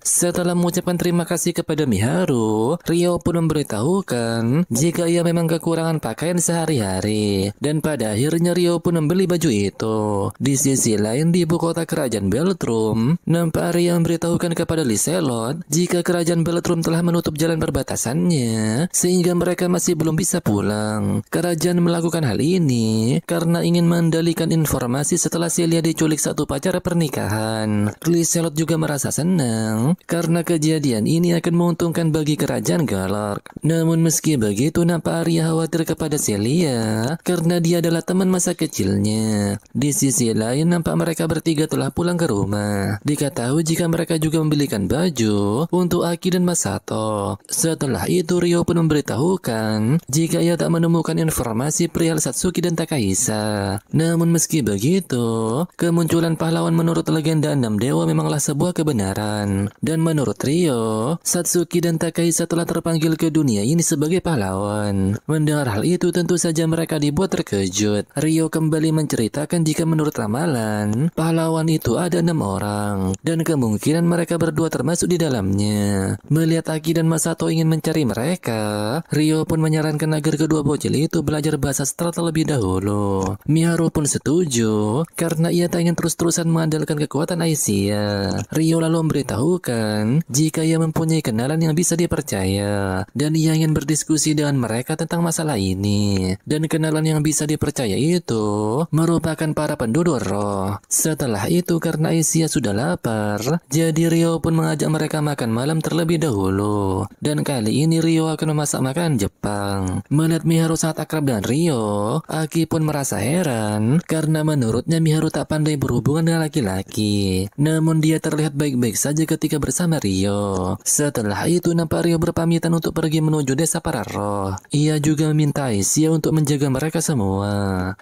Setelah mengucapkan terima kasih kepada Miharu, Rio pun memberitahukan jika ia memang kekurangan pakaian sehari-hari. Dan pada akhirnya Rio pun membeli baju itu. Di sisi lain, di ibu kota kerajaan Beltrum, nampak Arya memberitahukan kepada Liselot jika kerajaan Beltrum telah menutup jalan perbatasannya sehingga mereka masih belum bisa pulang. Kerajaan melakukan hal ini karena ingin mengendalikan informasi setelah Celia diculik saat upacara pernikahan. Liselot juga merasa senang karena kejadian ini akan menguntungkan bagi kerajaan Galark. Namun meski begitu, nampak Arya khawatir kepada Celia karena dia adalah teman masa kecilnya. Di sisi lain, nampak mereka bertiga telah pulang ke rumah. Diketahui jika mereka juga membelikan baju untuk Aki dan Masato. Setelah itu Rio pun memberitahukan jika ia tak menemukan informasi perihal Satsuki dan Takahisa. Namun meski begitu, kemunculan pahlawan menurut legenda 6 dewa memanglah sebuah kebenaran. Dan menurut Rio, Satsuki dan Takahisa telah terpanggil ke dunia ini sebagai pahlawan. Mendengar hal itu tentu saja mereka dibuat terkejut. Rio kembali menceritakan jika menurut ramalan, pahlawan itu ada 6 orang, dan kemungkinan mereka berdua termasuk di dalamnya. Melihat Aki dan Masato ingin mencari mereka, Rio pun menyarankan agar kedua bocil itu belajar bahasa Astra terlebih dahulu. Miharu pun setuju, karena ia tak ingin terus-terusan mengandalkan kekuatan Aisyah. Rio lalu memberitahukan jika ia mempunyai kenalan yang bisa dipercaya, dan ia ingin berdiskusi dengan mereka tentang masalah ini. Dan kenalan yang bisa dipercaya itu merupakan para penduduk roh. Setelah itu, karena Aisyah sudah lapar, jadi Rio pun mengajak mereka makan malam terlebih dahulu. Dan kali ini Rio akan memasak makanan Jepang. Melihat Miharu sangat akrab dengan Rio, Aki pun merasa heran karena menurutnya Miharu tak pandai berhubungan dengan laki-laki. Namun dia terlihat baik-baik saja ketika bersama Rio. Setelah itu nampak Rio berpamitan untuk pergi menuju desa para roh. Ia juga meminta Aisyah untuk menjaga mereka semua.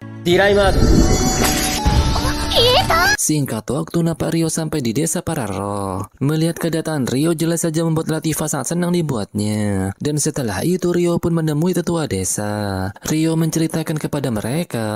Singkat waktu, nampak Rio sampai di desa para roh. Melihat kedatangan Rio jelas saja membuat Latifah sangat senang dibuatnya. Dan setelah itu Rio pun menemui tetua desa. Rio menceritakan kepada mereka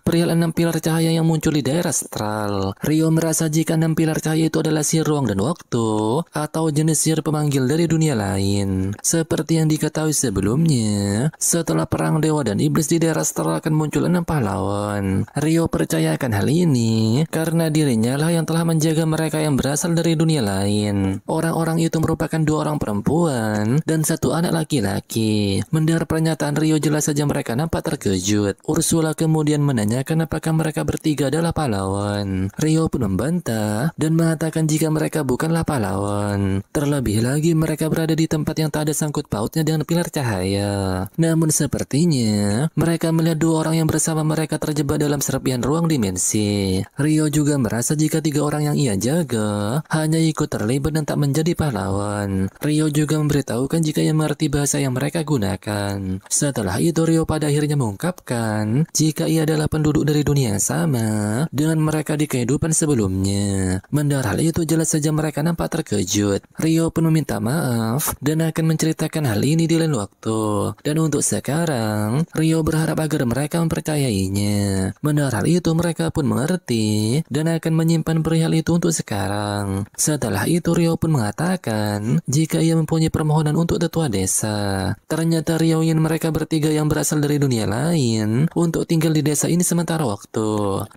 perihal 6 pilar cahaya yang muncul di daerah astral. Rio merasa jika 6 pilar cahaya itu adalah sihir ruang dan waktu, atau jenis sihir pemanggil dari dunia lain. Seperti yang diketahui sebelumnya, setelah perang dewa dan iblis di daerah astral akan muncul 6 pahlawan. Rio percayakan hal ini karena dirinya lah yang telah menjaga mereka yang berasal dari dunia lain. Orang-orang itu merupakan 2 orang perempuan dan 1 anak laki-laki. Mendengar pernyataan Rio jelas saja mereka nampak terkejut. Ursula kemudian menanyakan apakah mereka bertiga adalah pahlawan. Rio pun membantah dan mengatakan jika mereka bukanlah pahlawan. Terlebih lagi mereka berada di tempat yang tak ada sangkut pautnya dengan pilar cahaya. Namun sepertinya mereka melihat 2 orang yang bersama mereka terjebak dalam serpihan ruang dimensi. Rio juga merasa jika 3 orang yang ia jaga hanya ikut terlibat dan tak menjadi pahlawan. Rio juga memberitahukan jika ia mengerti bahasa yang mereka gunakan. Setelah itu Rio pada akhirnya mengungkapkan jika ia adalah penduduk dari dunia yang sama dengan mereka di kehidupan sebelumnya. Mendengar hal itu jelas saja mereka nampak terkejut. Rio pun meminta maaf dan akan menceritakan hal ini di lain waktu. Dan untuk sekarang Rio berharap agar mereka mempercayainya. Mendengar hal itu mereka pun mengerti dan akan menyimpan perihal itu untuk sekarang. Setelah itu Ryo pun mengatakan jika ia mempunyai permohonan untuk tetua desa. Ternyata Ryo ingin mereka bertiga yang berasal dari dunia lain untuk tinggal di desa ini sementara waktu.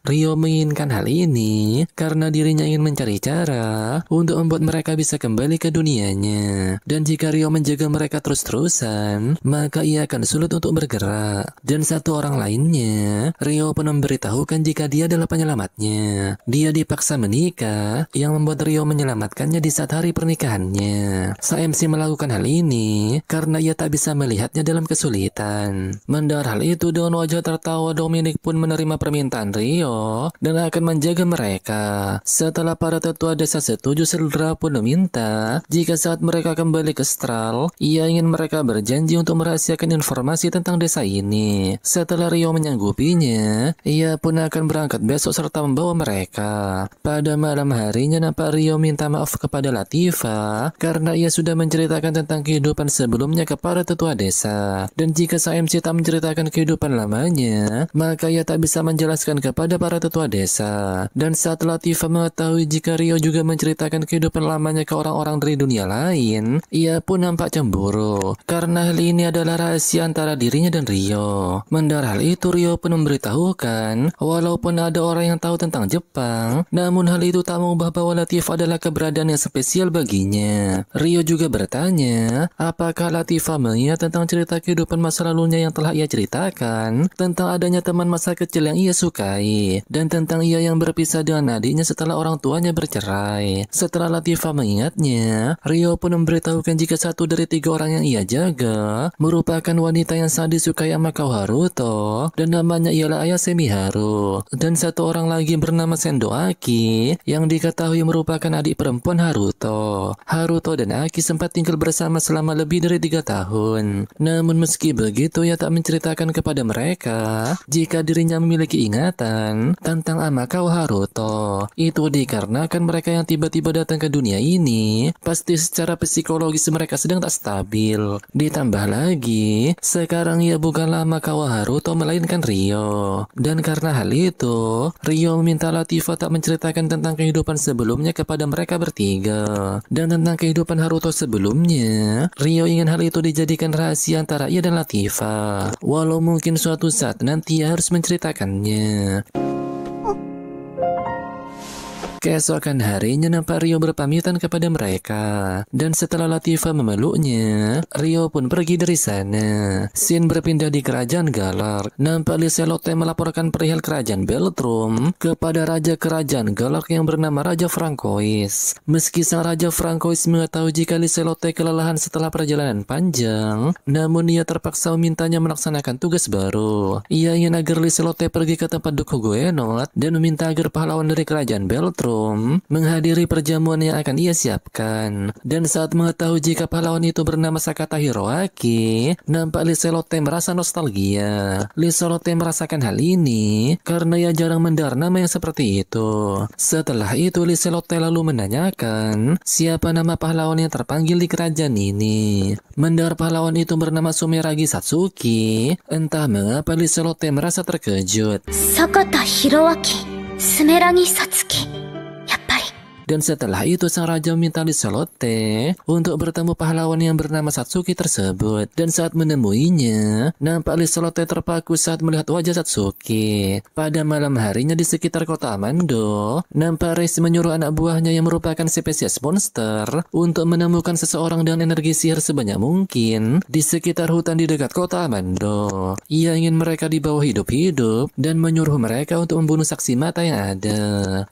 Ryo menginginkan hal ini karena dirinya ingin mencari cara untuk membuat mereka bisa kembali ke dunianya. Dan jika Ryo menjaga mereka terus-terusan, maka ia akan sulit untuk bergerak. Dan satu orang lainnya, Ryo pun memberitahukan jika dia adalah penyelamatnya. Dia dipaksa menikah, yang membuat Ryo menyelamatkannya di saat hari pernikahannya. Sang MC melakukan hal ini karena ia tak bisa melihatnya dalam kesulitan. Mendengar hal itu, dengan wajah tertawa, Dominic pun menerima permintaan Ryo dan akan menjaga mereka. Setelah para tetua desa setuju, Sildra pun meminta jika saat mereka kembali ke Stral, ia ingin mereka berjanji untuk merahasiakan informasi tentang desa ini. Setelah Ryo menyanggupinya, ia pun akan berangkat besok serta membawa mereka. Pada malam harinya, nampak Ryo minta maaf kepada Latifah karena ia sudah menceritakan tentang kehidupan sebelumnya kepada tetua desa. Dan jika sang MC tak menceritakan kehidupan lamanya, maka ia tak bisa menjelaskan kepada para tetua desa. Dan saat Latifah mengetahui jika Ryo juga menceritakan kehidupan lamanya ke orang-orang dari dunia lain, ia pun nampak cemburu karena hal ini adalah rahasia antara dirinya dan Ryo. Mendengar hal itu, Ryo pun memberitahukan walaupun ada orang yang tahu tentang Jepang, namun hal itu tak mengubah bahwa Latifah adalah keberadaan yang spesial baginya. Ryo juga bertanya apakah Latifah mengingat tentang cerita kehidupan masa lalunya yang telah ia ceritakan, tentang adanya teman masa kecil yang ia sukai, dan tentang ia yang berpisah dengan adiknya setelah orang tuanya bercerai. Setelah Latifah mengingatnya, Ryo pun memberitahukan jika satu dari 3 orang yang ia jaga merupakan wanita yang sangat disukai Amakau Haruto, dan namanya ialah Ayase Miharu. Dan satu orang lagi bernama Sendo Aki yang diketahui merupakan adik perempuan Haruto. Haruto dan Aki sempat tinggal bersama selama lebih dari 3 tahun. Namun meski begitu, ia tak menceritakan kepada mereka jika dirinya memiliki ingatan tentang Amakau Haruto. Itu dikarenakan mereka yang tiba-tiba datang ke dunia ini pasti secara psikologis mereka sedang tak stabil. Ditambah lagi, sekarang ia bukanlah Amakau Haruto melainkan Ryo. Dan karena hal itu, Ryo meminta Latifah tak menceritakan tentang kehidupan sebelumnya kepada mereka bertiga. Dan tentang kehidupan Haruto sebelumnya, Ryo ingin hal itu dijadikan rahasia antara ia dan Latifah. Walau mungkin suatu saat nanti ia harus menceritakannya. Keesokan harinya, nampak Ryo berpamitan kepada mereka. Dan setelah Latifah memeluknya, Ryo pun pergi dari sana. Scene berpindah di kerajaan Galar. Nampak Liselotte melaporkan perihal kerajaan Beltrum kepada raja kerajaan Galar yang bernama Raja Francois. Meski sang Raja Francois mengetahui jika Liselotte kelelahan setelah perjalanan panjang, namun ia terpaksa memintanya melaksanakan tugas baru. Ia ingin agar Liselotte pergi ke tempat Duke Huguenot dan meminta agar pahlawan dari kerajaan Beltrum menghadiri perjamuan yang akan ia siapkan. Dan saat mengetahui jika pahlawan itu bernama Sakata Hiroaki, nampak Liselotte merasa nostalgia. Liselotte merasakan hal ini karena ia jarang mendengar nama yang seperti itu. Setelah itu, Liselotte lalu menanyakan siapa nama pahlawan yang terpanggil di kerajaan ini. Mendengar pahlawan itu bernama Sumeragi Satsuki, entah mengapa Liselotte merasa terkejut. Sakata Hiroaki, Sumeragi Satsuki. Dan setelah itu, sang raja meminta Liselotte untuk bertemu pahlawan yang bernama Satsuki tersebut. Dan saat menemuinya, nampak Liselotte terpaku saat melihat wajah Satsuki. Pada malam harinya di sekitar kota Amando, nampak Reis menyuruh anak buahnya yang merupakan spesies monster untuk menemukan seseorang dengan energi sihir sebanyak mungkin di sekitar hutan di dekat kota Amando. Ia ingin mereka dibawa hidup-hidup dan menyuruh mereka untuk membunuh saksi mata yang ada.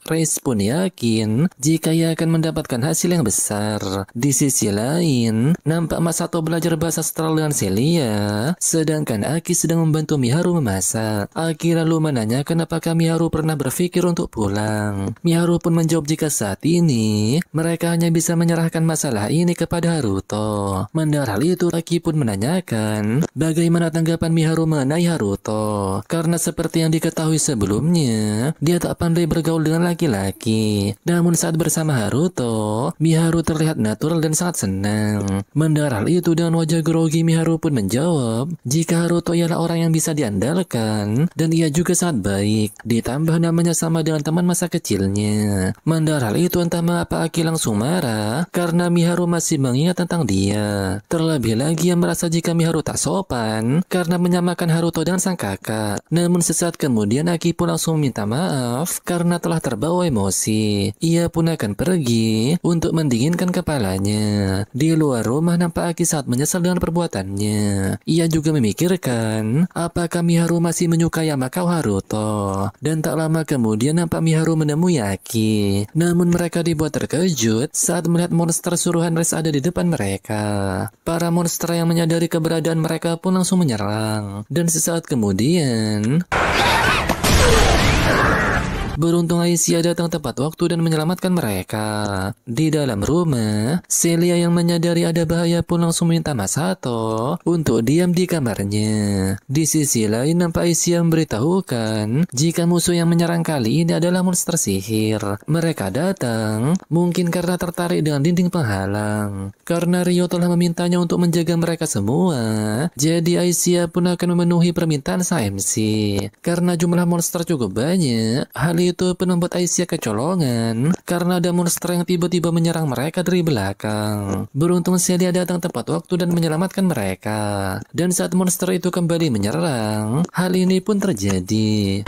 Reis pun yakin jika ia akan mendapatkan hasil yang besar. Di sisi lain, nampak Masato belajar bahasa astral dengan Celia, sedangkan Aki sedang membantu Miharu memasak. Aki lalu menanyakan apakah Miharu pernah berpikir untuk pulang. Miharu pun menjawab jika saat ini mereka hanya bisa menyerahkan masalah ini kepada Haruto. Mendengar hal itu, Aki pun menanyakan bagaimana tanggapan Miharu mengenai Haruto, karena seperti yang diketahui sebelumnya, dia tak pandai bergaul dengan laki-laki. Namun saat bersama Haruto, Miharu terlihat natural dan sangat senang. Mendengar hal itu dengan wajah grogi, Miharu pun menjawab jika Haruto ialah orang yang bisa diandalkan dan ia juga sangat baik. Ditambah namanya sama dengan teman masa kecilnya. Mendengar hal itu entah mengapa Aki langsung marah karena Miharu masih mengingat tentang dia. Terlebih lagi ia merasa jika Miharu tak sopan karena menyamakan Haruto dengan sang kakak. Namun sesaat kemudian Aki pun langsung minta maaf karena telah terbawa emosi. Ia pun akan pergi untuk mendinginkan kepalanya. Di luar rumah nampak Aki sangat menyesal dengan perbuatannya. Ia juga memikirkan apakah Miharu masih menyukai Amakao Haruto. Dan tak lama kemudian nampak Miharu menemui Aki. Namun mereka dibuat terkejut saat melihat monster suruhan Res ada di depan mereka. Para monster yang menyadari keberadaan mereka pun langsung menyerang. Dan sesaat kemudian beruntung Aisyah datang tepat waktu dan menyelamatkan mereka. Di dalam rumah, Celia yang menyadari ada bahaya pun langsung meminta Masato untuk diam di kamarnya. Di sisi lain nampak Aisyah memberitahukan jika musuh yang menyerang kali ini adalah monster sihir. Mereka datang mungkin karena tertarik dengan dinding penghalang. Karena Rio telah memintanya untuk menjaga mereka semua, jadi Aisyah pun akan memenuhi permintaan sang MC. Karena jumlah monster cukup banyak, hal itu pun membuat Aisyah kecolongan karena ada monster yang tiba-tiba menyerang mereka dari belakang. Beruntung Celia datang tepat waktu dan menyelamatkan mereka. Dan saat monster itu kembali menyerang, hal ini pun terjadi.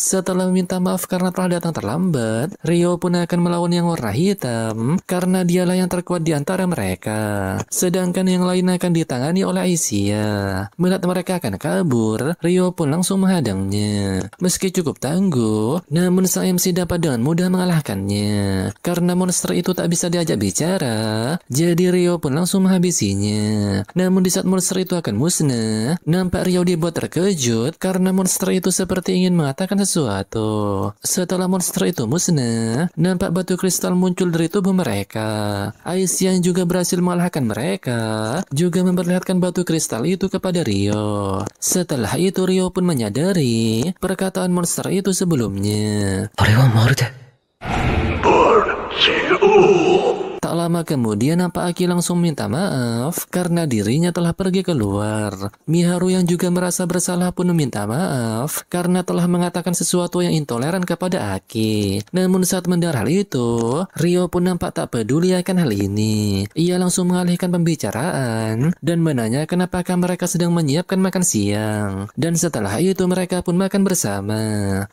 Setelah meminta maaf karena telah datang terlambat, Rio pun akan melawan yang warna hitam karena dialah yang terkuat di antara mereka. Sedangkan yang lain akan ditangani oleh Aisyah. Melihat mereka akan kabur, Rio pun langsung menghadangnya. Meski cukup tangguh, namun sang MC dapat dengan mudah mengalahkannya. Karena monster itu tak bisa diajak bicara, jadi Rio pun langsung menghabisinya. Namun di saat monster itu akan musnah, nampak Rio dibuat terkejut karena monster itu seperti ingin mengatakan sesuatu. Setelah monster itu musnah, nampak batu kristal muncul dari tubuh mereka. Aisyah yang juga berhasil mengalahkan mereka juga memperlihatkan batu kristal itu kepada Rio. Setelah itu Rio pun menyadari perkataan monster itu sebelumnya. Tak lama kemudian nampak Aki langsung minta maaf karena dirinya telah pergi keluar. Miharu yang juga merasa bersalah pun meminta maaf karena telah mengatakan sesuatu yang intoleran kepada Aki. Namun saat mendengar hal itu, Rio pun nampak tak peduli akan hal ini. Ia langsung mengalihkan pembicaraan dan menanyakan apakah mereka sedang menyiapkan makan siang. Dan setelah itu mereka pun makan bersama.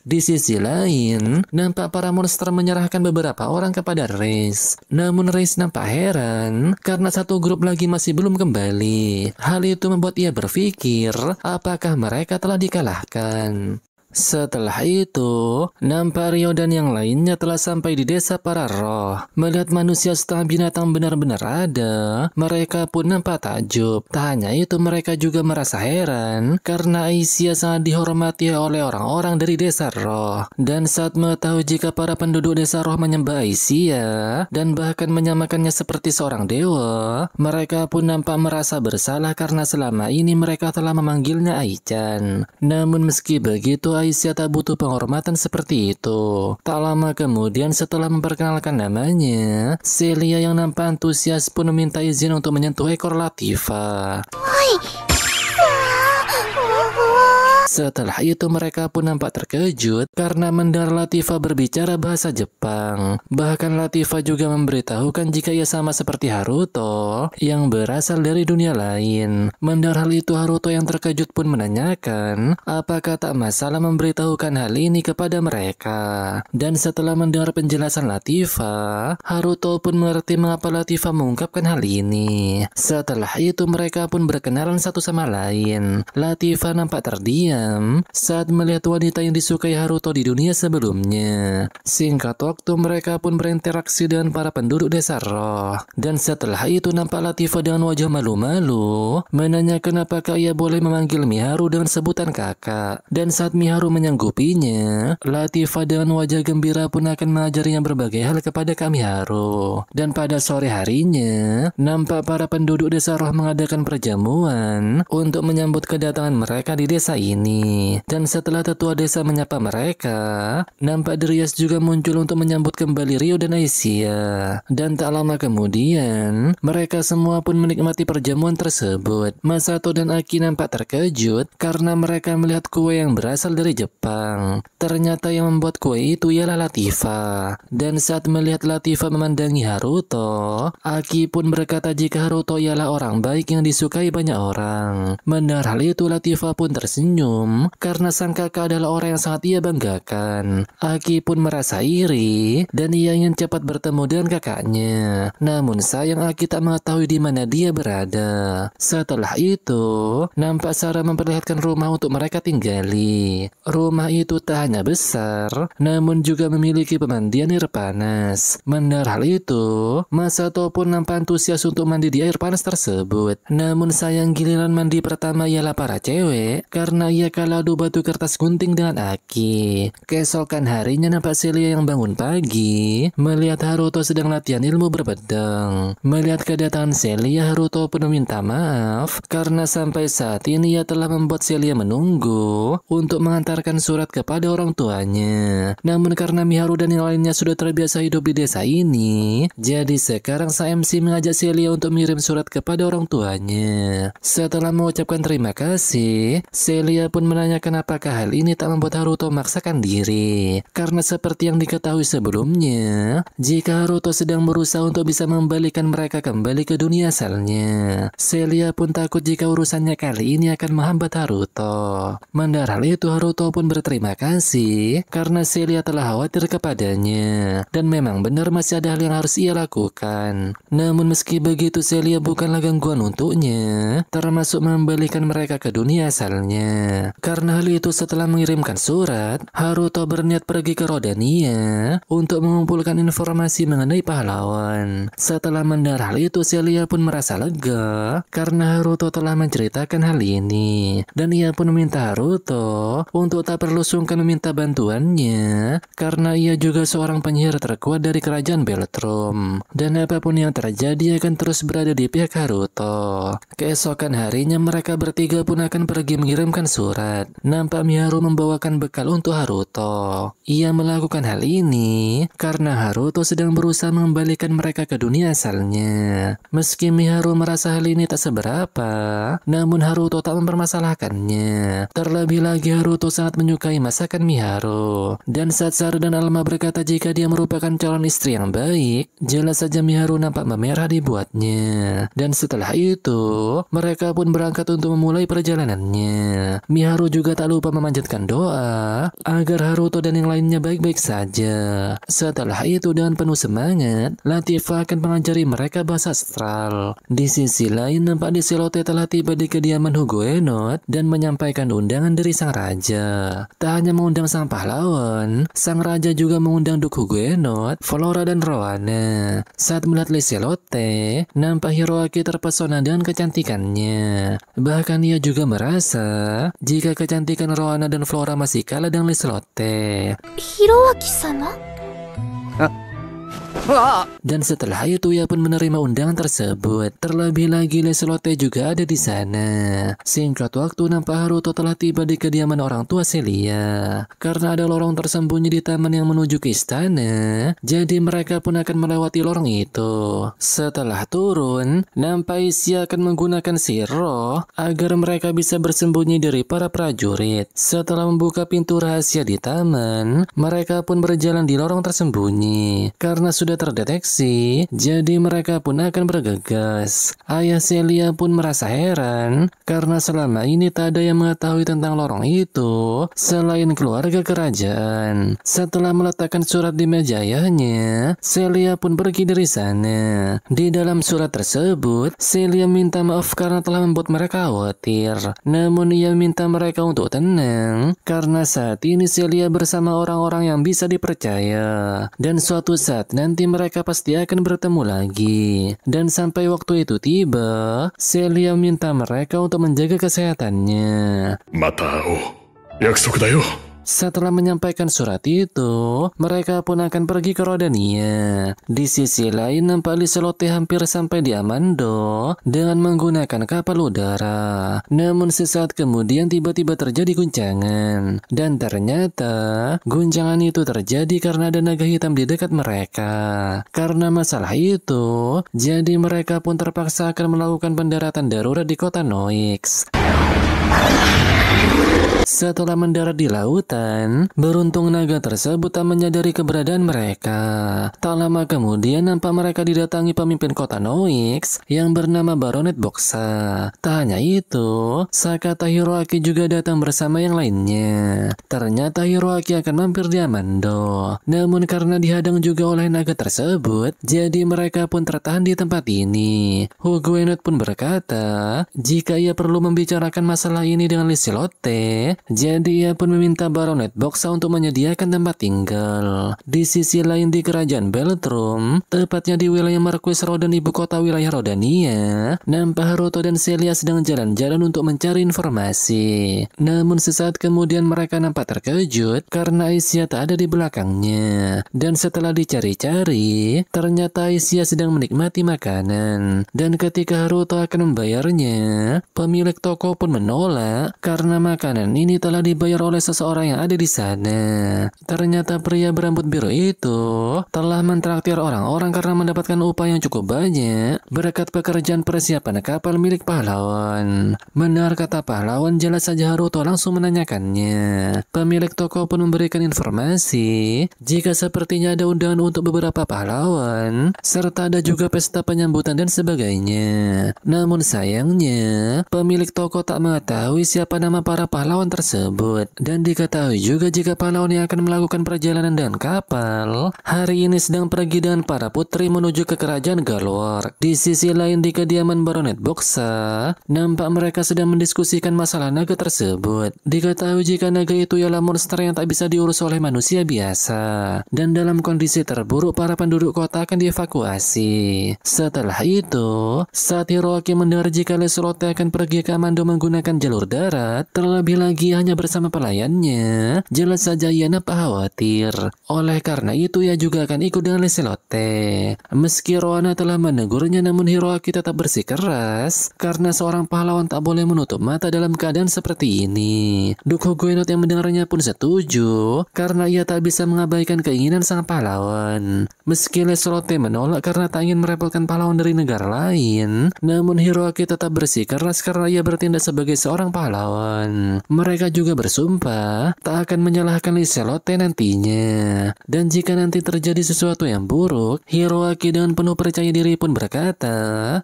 Di sisi lain, nampak para monster menyerahkan beberapa orang kepada Reis. Namun Reis nampak heran karena satu grup lagi masih belum kembali. Hal itu membuat ia berpikir apakah mereka telah dikalahkan. Setelah itu, nampak Rio dan yang lainnya telah sampai di desa para roh. Melihat manusia setengah binatang benar-benar ada, mereka pun nampak takjub. Tak hanya itu, mereka juga merasa heran karena Aisyah sangat dihormati oleh orang-orang dari desa roh. Dan saat mengetahui jika para penduduk desa roh menyembah Aisyah dan bahkan menyamakannya seperti seorang dewa, mereka pun nampak merasa bersalah karena selama ini mereka telah memanggilnya Aichan. Namun meski begitu, Aisyah tak butuh penghormatan seperti itu. Tak lama kemudian setelah memperkenalkan namanya, Celia yang nampak antusias pun meminta izin untuk menyentuh ekor Latifa. Setelah itu mereka pun nampak terkejut karena mendengar Latifa berbicara bahasa Jepang. Bahkan Latifa juga memberitahukan jika ia sama seperti Haruto yang berasal dari dunia lain. Mendengar hal itu Haruto yang terkejut pun menanyakan apakah tak masalah memberitahukan hal ini kepada mereka. Dan setelah mendengar penjelasan Latifa, Haruto pun mengerti mengapa Latifa mengungkapkan hal ini. Setelah itu mereka pun berkenalan satu sama lain. Latifa nampak terdiam saat melihat wanita yang disukai Haruto di dunia sebelumnya. Singkat waktu mereka pun berinteraksi dengan para penduduk desa roh. Dan setelah itu nampak Latifa dengan wajah malu-malu menanyakan apakah ia boleh memanggil Miharu dengan sebutan kakak. Dan saat Miharu menyanggupinya, Latifa dengan wajah gembira pun akan mengajarinya berbagai hal kepada Kak Miharu. Dan pada sore harinya, nampak para penduduk desa roh mengadakan perjamuan untuk menyambut kedatangan mereka di desa ini. ini. Dan setelah tetua desa menyapa mereka, nampak Darius juga muncul untuk menyambut kembali Rio dan Aicia. Dan tak lama kemudian, mereka semua pun menikmati perjamuan tersebut. Masato dan Aki nampak terkejut karena mereka melihat kue yang berasal dari Jepang. Ternyata yang membuat kue itu ialah Latifa. Dan saat melihat Latifa memandangi Haruto, Aki pun berkata jika Haruto ialah orang baik yang disukai banyak orang. Mendengar hal itu, Latifa pun tersenyum karena sang kakak adalah orang yang sangat ia banggakan. Aki pun merasa iri dan ia ingin cepat bertemu dengan kakaknya. Namun sayang Aki tak mengetahui di mana dia berada. Setelah itu, nampak Sarah memperlihatkan rumah untuk mereka tinggali. Rumah itu tak hanya besar, namun juga memiliki pemandian air panas. Mendengar hal itu, Masato pun nampak antusias untuk mandi di air panas tersebut. Namun sayang giliran mandi pertama ialah para cewek karena ia kalah adu batu kertas gunting dengan Aki. Keesokan harinya nampak Celia yang bangun pagi melihat Haruto sedang latihan ilmu berpedang. Melihat kedatangan Celia, Haruto pun meminta maaf karena sampai saat ini ia telah membuat Celia menunggu untuk mengantarkan surat kepada orang tuanya. Namun karena Miharu dan yang lainnya sudah terbiasa hidup di desa ini, jadi sekarang sang MC mengajak Celia untuk mengirim surat kepada orang tuanya. Setelah mengucapkan terima kasih, Celia pun menanyakan apakah hal ini tak membuat Haruto memaksakan diri. Karena seperti yang diketahui sebelumnya, jika Haruto sedang berusaha untuk bisa membalikan mereka kembali ke dunia asalnya, Celia pun takut jika urusannya kali ini akan menghambat Haruto. Mendengar hal itu, Haruto pun berterima kasih karena Celia telah khawatir kepadanya. Dan memang benar masih ada hal yang harus ia lakukan. Namun meski begitu, Celia bukanlah gangguan untuknya, termasuk membalikan mereka ke dunia asalnya. Karena hal itu, setelah mengirimkan surat, Haruto berniat pergi ke Rodania untuk mengumpulkan informasi mengenai pahlawan. Setelah mendengar hal itu, Celia pun merasa lega karena Haruto telah menceritakan hal ini. Dan ia pun meminta Haruto untuk tak perlu sungkan meminta bantuannya karena ia juga seorang penyihir terkuat dari kerajaan Beltrum. Dan apapun yang terjadi akan terus berada di pihak Haruto. Keesokan harinya mereka bertiga pun akan pergi mengirimkan surat. Nampak Miharu membawakan bekal untuk Haruto. Ia melakukan hal ini karena Haruto sedang berusaha mengembalikan mereka ke dunia asalnya. Meski Miharu merasa hal ini tak seberapa, namun Haruto tak mempermasalahkannya. Terlebih lagi Haruto sangat menyukai masakan Miharu. Dan saat Saru dan Alma berkata jika dia merupakan calon istri yang baik, jelas saja Miharu nampak memerah dibuatnya. Dan setelah itu, mereka pun berangkat untuk memulai perjalanannya. Miharu juga tak lupa memanjatkan doa agar Haruto dan yang lainnya baik-baik saja. Setelah itu dengan penuh semangat, Latifa akan mengajari mereka bahasa astral. Di sisi lain nampak Deselote telah tiba di kediaman Hugoenot dan menyampaikan undangan dari sang raja. Tak hanya mengundang sang pahlawan, sang raja juga mengundang Duk Hugoenot, Flora dan Rowana. Saat melihat Deselote, nampak Hiroaki terpesona dengan kecantikannya. Bahkan ia juga merasa jika kecantikan Rowana dan Flora masih kalah dengan Deselote. Hiroaki-sama? Dan setelah itu ia pun menerima undangan tersebut. Terlebih lagi Deselote juga ada di sana. Singkat waktu nampak Haruto telah tiba di kediaman orang tua Celia. Karena ada lorong tersembunyi di taman yang menuju ke istana, jadi mereka pun akan melewati lorong itu. Setelah turun, nampak Aicia akan menggunakan sihir roh agar mereka bisa bersembunyi dari para prajurit. Setelah membuka pintu rahasia di taman, mereka pun berjalan di lorong tersembunyi. Karena sudah terdeteksi, jadi mereka pun akan bergegas. Ayah Celia pun merasa heran karena selama ini tak ada yang mengetahui tentang lorong itu selain keluarga kerajaan. Setelah meletakkan surat di meja ayahnya, Celia pun pergi dari sana. Di dalam surat tersebut, Celia minta maaf karena telah membuat mereka khawatir. Namun ia minta mereka untuk tenang karena saat ini Celia bersama orang-orang yang bisa dipercaya. Dan suatu saat nanti mereka pasti akan bertemu lagi. Dan sampai waktu itu tiba, Celia minta mereka untuk menjaga kesehatannya. また会おう。約束だよ。Setelah menyampaikan surat itu, mereka pun akan pergi ke Rodania. Di sisi lain nampak Liselotte hampir sampai di Amando dengan menggunakan kapal udara. Namun sesaat kemudian tiba-tiba terjadi guncangan. Dan ternyata guncangan itu terjadi karena ada naga hitam di dekat mereka. Karena masalah itu, jadi mereka pun terpaksa akan melakukan pendaratan darurat di kota Noix. Setelah mendarat di lautan, beruntung naga tersebut tak menyadari keberadaan mereka. Tak lama kemudian nampak mereka didatangi pemimpin kota Noix yang bernama Baronet Boxa. Tak hanya itu, Sakata Hiroaki juga datang bersama yang lainnya. Ternyata Hiroaki akan mampir di Amando. Namun karena dihadang juga oleh naga tersebut, jadi mereka pun tertahan di tempat ini. Huguenot pun berkata, jika ia perlu membicarakan masalah ini dengan Liselotte, jadi ia pun meminta Baronet Boxa untuk menyediakan tempat tinggal. Di sisi lain di kerajaan Beltrum, tepatnya di wilayah Marquis Rodan, ibu kota wilayah Rodania, nampak Haruto dan Celia sedang jalan-jalan untuk mencari informasi. Namun sesaat kemudian mereka nampak terkejut karena Aisyah tak ada di belakangnya. Dan setelah dicari-cari, ternyata Aisyah sedang menikmati makanan. Dan ketika Haruto akan membayarnya, pemilik toko pun menolak karena makanan ini telah dibayar oleh seseorang yang ada di sana. Ternyata pria berambut biru itu telah mentraktir orang-orang karena mendapatkan upah yang cukup banyak berkat pekerjaan persiapan kapal milik pahlawan. Benar kata pahlawan, jelas saja Haruto langsung menanyakannya. Pemilik toko pun memberikan informasi jika sepertinya ada undangan untuk beberapa pahlawan serta ada juga pesta penyambutan dan sebagainya. Namun sayangnya pemilik toko tak mengetahui siapa nama para pahlawan tersebut, dan diketahui juga jika pahlawan yang akan melakukan perjalanan dengan kapal hari ini sedang pergi dengan para putri menuju ke kerajaan Galwar. Di sisi lain di kediaman Baronet Boxa, nampak mereka sedang mendiskusikan masalah naga tersebut. Diketahui jika naga itu ialah monster yang tak bisa diurus oleh manusia biasa, dan dalam kondisi terburuk para penduduk kota akan dievakuasi. Setelah itu, saat Hiroaki mendengar jika Liselotte akan pergi ke Amando menggunakan jalur darat, terlebih lagi hanya bersama pelayannya, jelas saja ia nampak khawatir. Oleh karena itu ia juga akan ikut dengan Liselotte. Meski Rohana telah menegurnya, namun Hiroaki tetap bersikeras karena seorang pahlawan tak boleh menutup mata dalam keadaan seperti ini. Duke Huguenot yang mendengarnya pun setuju karena ia tak bisa mengabaikan keinginan sang pahlawan. Meski Liselotte menolak karena tak ingin merepotkan pahlawan dari negara lain, namun Hiroaki tetap bersikeras karena ia bertindak sebagai seorang pahlawan. Mereka juga bersumpah tak akan menyalahkan Liselotte nantinya. Dan jika nanti terjadi sesuatu yang buruk, Hiroaki dengan penuh percaya diri pun berkata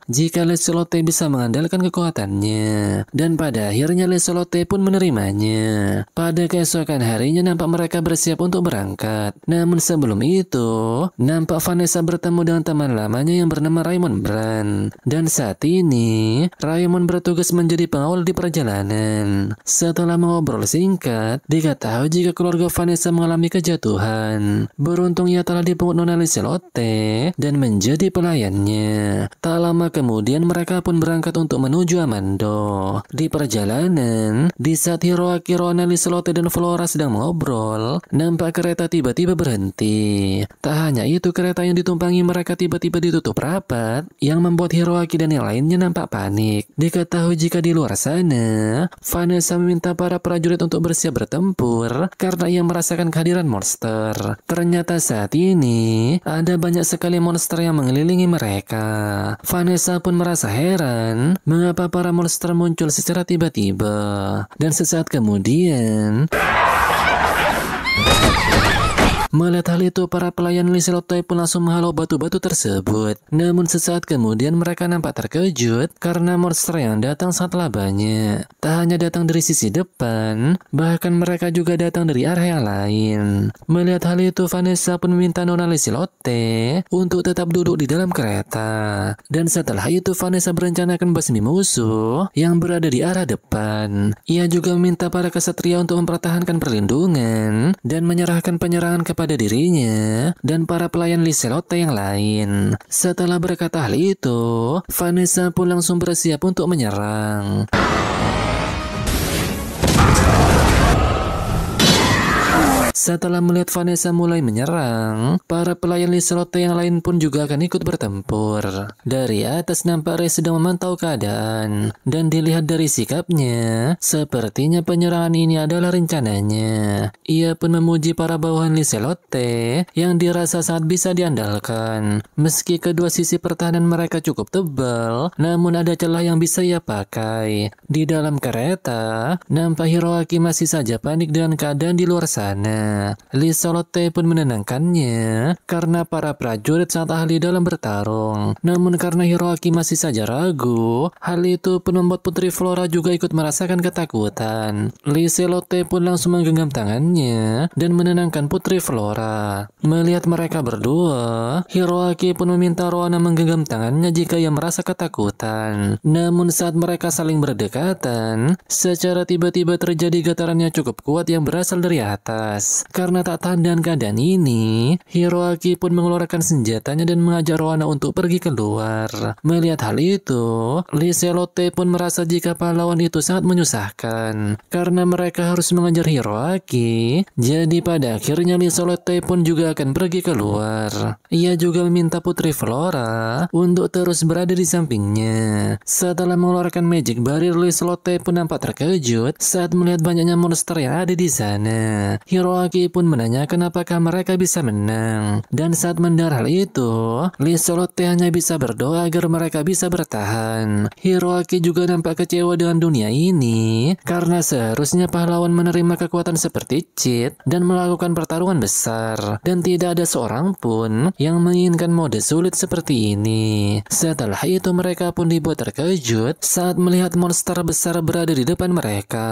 jika Liselotte bisa mengandalkan kekuatannya. Dan pada akhirnya Liselotte pun menerimanya. Pada keesokan harinya nampak mereka bersiap untuk berangkat. Namun sebelum itu, nampak Vanessa bertemu dengan teman lamanya yang bernama Raymond Brand. Dan saat ini, Raymond bertugas menjadi pengawal di perjalanan. Setelah mengobrol singkat, diketahui jika keluarga Vanessa mengalami kejatuhan. Beruntung ia telah dipungut Nona Liselotte dan menjadi pelayannya. Tak lama kemudian mereka pun berangkat untuk menuju Amando. Di perjalanan, di saat Hiroaki, Rohana, Liselotte dan Flora sedang mengobrol, nampak kereta tiba-tiba berhenti. Tak hanya itu, kereta yang ditumpangi mereka tiba-tiba ditutup rapat, yang membuat Hiroaki dan yang lainnya nampak panik. Diketahui jika di luar sana, Vanessa meminta para prajurit untuk bersiap bertempur karena ia merasakan kehadiran monster. Ternyata saat ini ada banyak sekali monster yang mengelilingi mereka. Vanessa pun merasa heran mengapa para monster muncul secara tiba-tiba. Dan sesaat kemudian melihat hal itu, para pelayan Liselotte pun langsung menghalau batu-batu tersebut. Namun sesaat kemudian mereka nampak terkejut karena monster yang datang sangatlah banyak. Tak hanya datang dari sisi depan, bahkan mereka juga datang dari arah yang lain. Melihat hal itu, Vanessa pun meminta Nona Liselotte untuk tetap duduk di dalam kereta. Dan setelah itu Vanessa berencana akan membasmi musuh yang berada di arah depan. Ia juga meminta para kesatria untuk mempertahankan perlindungan dan menyerahkan penyerangan kepada dirinya dan para pelayan Liselotte yang lain. Setelah berkata hal itu, Vanessa pun langsung bersiap untuk menyerang. Setelah melihat Vanessa mulai menyerang, para pelayan Liselotte yang lain pun juga akan ikut bertempur. Dari atas nampak Ray sedang memantau keadaan, dan dilihat dari sikapnya, sepertinya penyerangan ini adalah rencananya. Ia pun memuji para bawahan Liselotte yang dirasa sangat bisa diandalkan. Meski kedua sisi pertahanan mereka cukup tebal, namun ada celah yang bisa ia pakai. Di dalam kereta, nampak Hiroaki masih saja panik dengan keadaan di luar sana. Liselotte pun menenangkannya karena para prajurit sangat ahli dalam bertarung. Namun karena Hiroaki masih saja ragu, hal itu pun membuat Putri Flora juga ikut merasakan ketakutan. Liselotte pun langsung menggenggam tangannya dan menenangkan Putri Flora. Melihat mereka berdua, Hiroaki pun meminta Rohana menggenggam tangannya jika ia merasa ketakutan. Namun saat mereka saling berdekatan, secara tiba-tiba terjadi getaran yang cukup kuat yang berasal dari atas. Karena tak tahan dengan keadaan ini, Hiroaki pun mengeluarkan senjatanya dan mengajak Rohana untuk pergi keluar. Melihat hal itu, Liselotte pun merasa jika pahlawan itu sangat menyusahkan karena mereka harus mengejar Hiroaki. Jadi pada akhirnya Liselotte pun juga akan pergi keluar. Ia juga meminta Putri Flora untuk terus berada di sampingnya. Setelah mengeluarkan magic barrier, Liselotte pun nampak terkejut saat melihat banyaknya monster yang ada di sana. Hiroaki pun menanyakan apakah mereka bisa menang. Dan saat mendengar hal itu, Liselotte hanya bisa berdoa agar mereka bisa bertahan. Hiroaki juga nampak kecewa dengan dunia ini karena seharusnya pahlawan menerima kekuatan seperti cheat dan melakukan pertarungan besar, dan tidak ada seorang pun yang menginginkan mode sulit seperti ini. Setelah itu mereka pun dibuat terkejut saat melihat monster besar berada di depan mereka.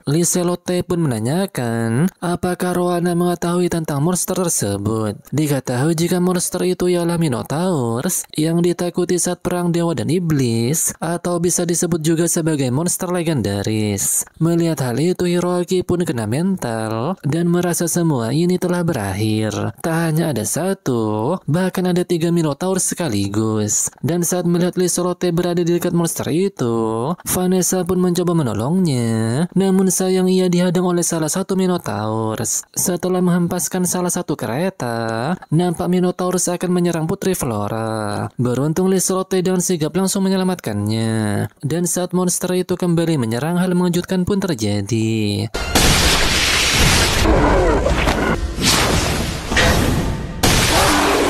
Liselotte pun menanyakan apakah Rohana mengetahui tentang monster tersebut. Diketahui jika monster itu ialah Minotaurus yang ditakuti saat perang dewa dan iblis, atau bisa disebut juga sebagai monster legendaris. Melihat hal itu, Hiroaki pun kena mental dan merasa semua ini telah berakhir. Tak hanya ada satu, bahkan ada 3 Minotaurus sekaligus. Dan saat melihat Liselotte berada di dekat monster itu, Vanessa pun mencoba menolongnya. Namun sayang ia dihadang oleh salah satu Minotaurus. Setelah menghempaskan salah satu kereta, nampak Minotaurus akan menyerang Putri Flora. Beruntung Liselotte dengan sigap langsung menyelamatkannya. Dan saat monster itu kembali menyerang, hal mengejutkan pun terjadi.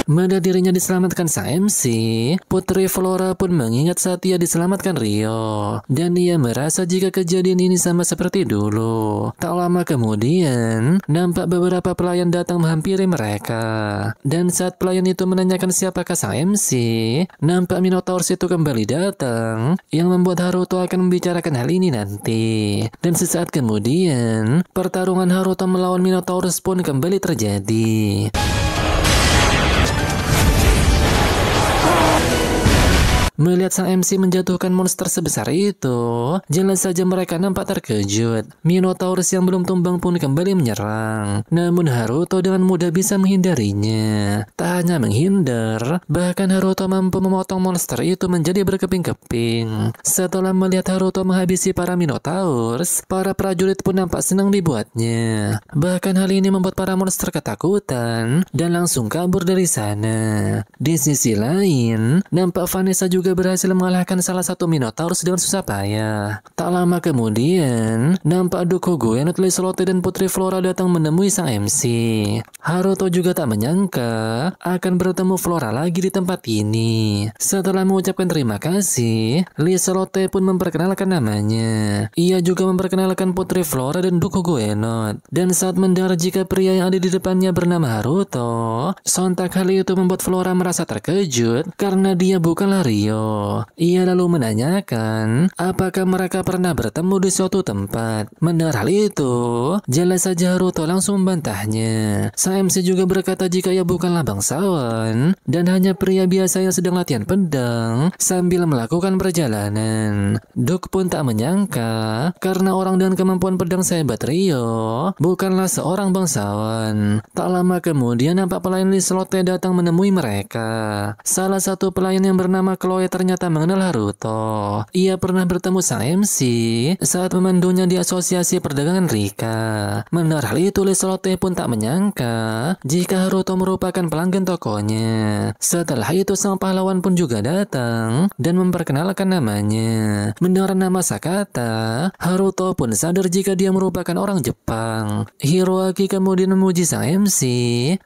Pada dirinya diselamatkan sang MC, Putri Flora pun mengingat saat ia diselamatkan Rio, dan ia merasa jika kejadian ini sama seperti dulu. Tak lama kemudian, nampak beberapa pelayan datang menghampiri mereka, dan saat pelayan itu menanyakan siapakah sang MC, nampak Minotaurus itu kembali datang, yang membuat Haruto akan membicarakan hal ini nanti. Dan sesaat kemudian, pertarungan Haruto melawan Minotaurus pun kembali terjadi. Melihat sang MC menjatuhkan monster sebesar itu, jelas saja mereka nampak terkejut. Minotaurus yang belum tumbang pun kembali menyerang. Namun Haruto dengan mudah bisa menghindarinya. Tak hanya menghindar, bahkan Haruto mampu memotong monster itu menjadi berkeping-keping. Setelah melihat Haruto menghabisi para Minotaurus, para prajurit pun nampak senang dibuatnya. Bahkan hal ini membuat para monster ketakutan dan langsung kabur dari sana. Di sisi lain, nampak Vanessa juga berhasil mengalahkan salah satu Minotaurus dengan susah payah. Tak lama kemudian, nampak Dokugo, Liselotte dan Putri Flora datang menemui sang MC. Haruto juga tak menyangka akan bertemu Flora lagi di tempat ini. Setelah mengucapkan terima kasih, Liselotte pun memperkenalkan namanya. Ia juga memperkenalkan Putri Flora dan Dokugo. Dan saat mendengar jika pria yang ada di depannya bernama Haruto, sontak hal itu membuat Flora merasa terkejut karena dia bukanlah Rio. Ia lalu menanyakan apakah mereka pernah bertemu di suatu tempat. Mendengar hal itu, jelas saja Haruto langsung membantahnya. Sang MC juga berkata jika ia bukanlah bangsawan dan hanya pria biasa yang sedang latihan pedang sambil melakukan perjalanan. Duk pun tak menyangka karena orang dengan kemampuan pedang sehebat Rio bukanlah seorang bangsawan. Tak lama kemudian nampak pelayan Liselotte datang menemui mereka. Salah satu pelayan yang bernama Chloe Chloe ternyata mengenal Haruto. Ia pernah bertemu sang MC saat memandunya di asosiasi perdagangan Rika. Mendengar hal itu, Liselotte pun tak menyangka jika Haruto merupakan pelanggan tokonya. Setelah itu sang pahlawan pun juga datang dan memperkenalkan namanya. Mendengar nama Sakata, Haruto pun sadar jika dia merupakan orang Jepang. Hiroaki kemudian memuji sang MC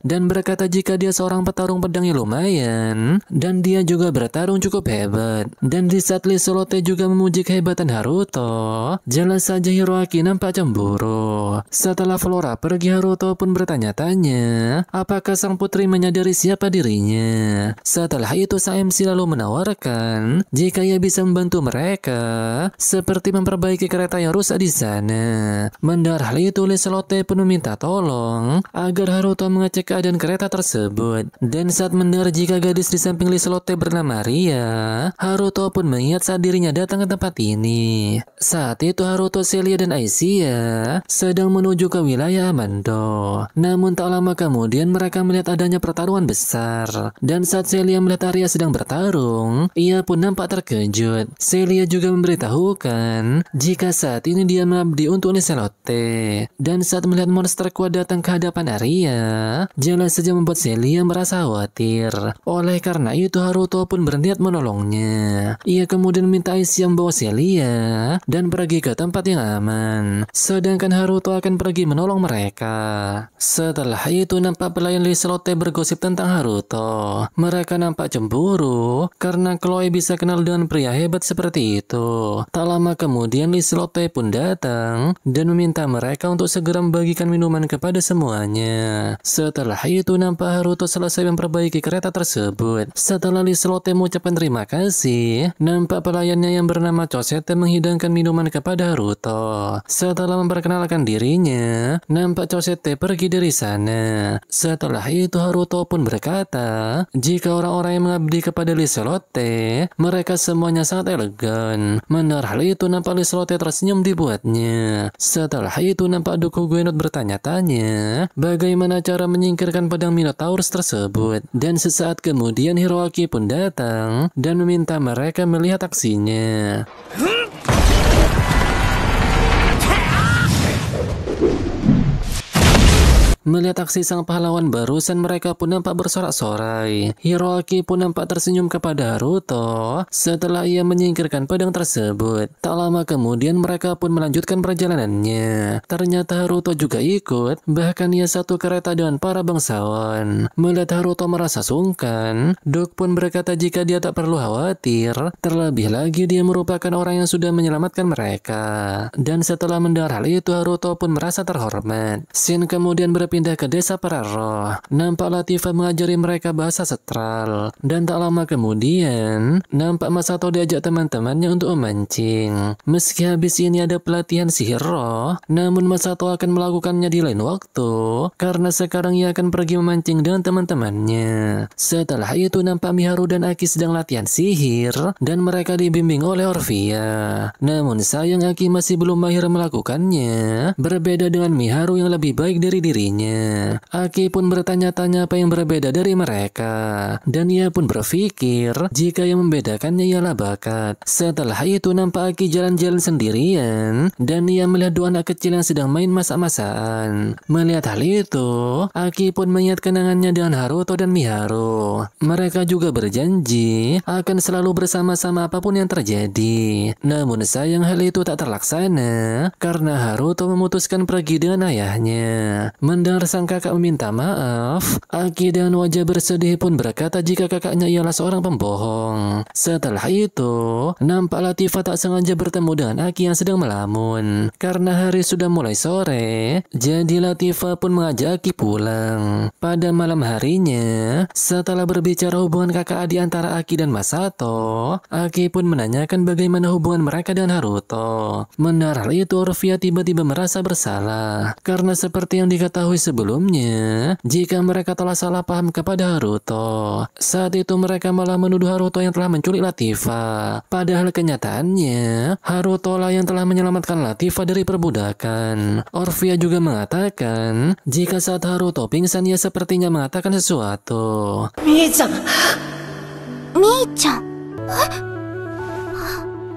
dan berkata jika dia seorang petarung pedang yang lumayan dan dia juga bertarung cukup hebat. Dan di saat Liselotte juga memuji kehebatan Haruto, jelas saja Hiroaki nampak cemburu. Setelah Flora pergi, Haruto pun bertanya-tanya apakah sang putri menyadari siapa dirinya. Setelah itu sang MC lalu menawarkan jika ia bisa membantu mereka seperti memperbaiki kereta yang rusak di sana. Mendengar hal itu, Liselotte pun meminta tolong agar Haruto mengecek keadaan kereta tersebut. Dan saat mendengar jika gadis di samping Liselotte bernama Ria, Haruto pun mengingat saat dirinya datang ke tempat ini. Saat itu Haruto, Celia, dan Aicia sedang menuju ke wilayah Amando. Namun tak lama kemudian mereka melihat adanya pertarungan besar. Dan saat Celia melihat Arya sedang bertarung, ia pun nampak terkejut. Celia juga memberitahukan jika saat ini dia mengabdi untuk Liselotte. Dan saat melihat monster kuat datang ke hadapan Arya, jelas saja membuat Celia merasa khawatir. Oleh karena itu Haruto pun berniat menolongnya. Ia kemudian minta Aicia membawa Celia dan pergi ke tempat yang aman. Sedangkan Haruto akan pergi menolong mereka. Setelah itu nampak pelayan Liselotte bergosip tentang Haruto. Mereka nampak cemburu karena Chloe bisa kenal dengan pria hebat seperti itu. Tak lama kemudian Liselotte pun datang dan meminta mereka untuk segera membagikan minuman kepada semuanya. Setelah itu nampak Haruto selesai memperbaiki kereta tersebut. Setelah Liselotte mengucapkan terima kasih, nampak pelayannya yang bernama Cosette menghidangkan minuman kepada Haruto. Setelah memperkenalkan dirinya, nampak Cosette pergi dari sana. Setelah itu Haruto pun berkata jika orang-orang yang mengabdi kepada Liselotte, mereka semuanya sangat elegan. Mendengar hal itu nampak Liselotte tersenyum dibuatnya. Setelah itu nampak Doku Guenot bertanya-tanya bagaimana cara menyingkirkan pedang Minotaurus tersebut. Dan sesaat kemudian Hiroaki pun datang dan meminta mereka melihat aksinya. Melihat aksi sang pahlawan barusan, mereka pun nampak bersorak-sorai. Hiroaki pun nampak tersenyum kepada Haruto setelah ia menyingkirkan pedang tersebut. Tak lama kemudian mereka pun melanjutkan perjalanannya. Ternyata Haruto juga ikut, bahkan ia satu kereta dengan para bangsawan. Melihat Haruto merasa sungkan, Dok pun berkata jika dia tak perlu khawatir, terlebih lagi dia merupakan orang yang sudah menyelamatkan mereka. Dan setelah mendengar hal itu Haruto pun merasa terhormat. Shin kemudian berpindah ke desa para roh. Nampak Latifah mengajari mereka bahasa setral. Dan tak lama kemudian, nampak Masato diajak teman-temannya untuk memancing. Meski habis ini ada pelatihan sihir roh, namun Masato akan melakukannya di lain waktu, karena sekarang ia akan pergi memancing dengan teman-temannya. Setelah itu nampak Miharu dan Aki sedang latihan sihir, dan mereka dibimbing oleh Orphea. Namun sayang Aki masih belum mahir melakukannya, berbeda dengan Miharu yang lebih baik dari dirinya. Aki pun bertanya-tanya apa yang berbeda dari mereka, dan ia pun berpikir jika yang membedakannya ialah bakat. Setelah itu nampak Aki jalan-jalan sendirian, dan ia melihat dua anak kecil yang sedang main masak-masakan. Melihat hal itu, Aki pun mengingat kenangannya dengan Haruto dan Miharu. Mereka juga berjanji akan selalu bersama-sama apapun yang terjadi. Namun sayang hal itu tak terlaksana karena Haruto memutuskan pergi dengan ayahnya. Mendengar sang kakak meminta maaf, Aki dengan wajah bersedih pun berkata jika kakaknya ialah seorang pembohong. Setelah itu, nampak Latifah tak sengaja bertemu dengan Aki yang sedang melamun. Karena hari sudah mulai sore, jadi Latifah pun mengajak Aki pulang. Pada malam harinya, setelah berbicara hubungan kakak adik antara Aki dan Masato, Aki pun menanyakan bagaimana hubungan mereka dengan Haruto. Mendengar hal itu, Orphea tiba-tiba merasa bersalah. Karena seperti yang diketahui sebelumnya, jika mereka telah salah paham kepada Haruto. Saat itu mereka malah menuduh Haruto yang telah menculik Latifah. Padahal kenyataannya, Haruto lah yang telah menyelamatkan Latifah dari perbudakan. Orphea juga mengatakan, jika saat Haruto pingsan ia sepertinya mengatakan sesuatu. Mii-chan. Mii-chan.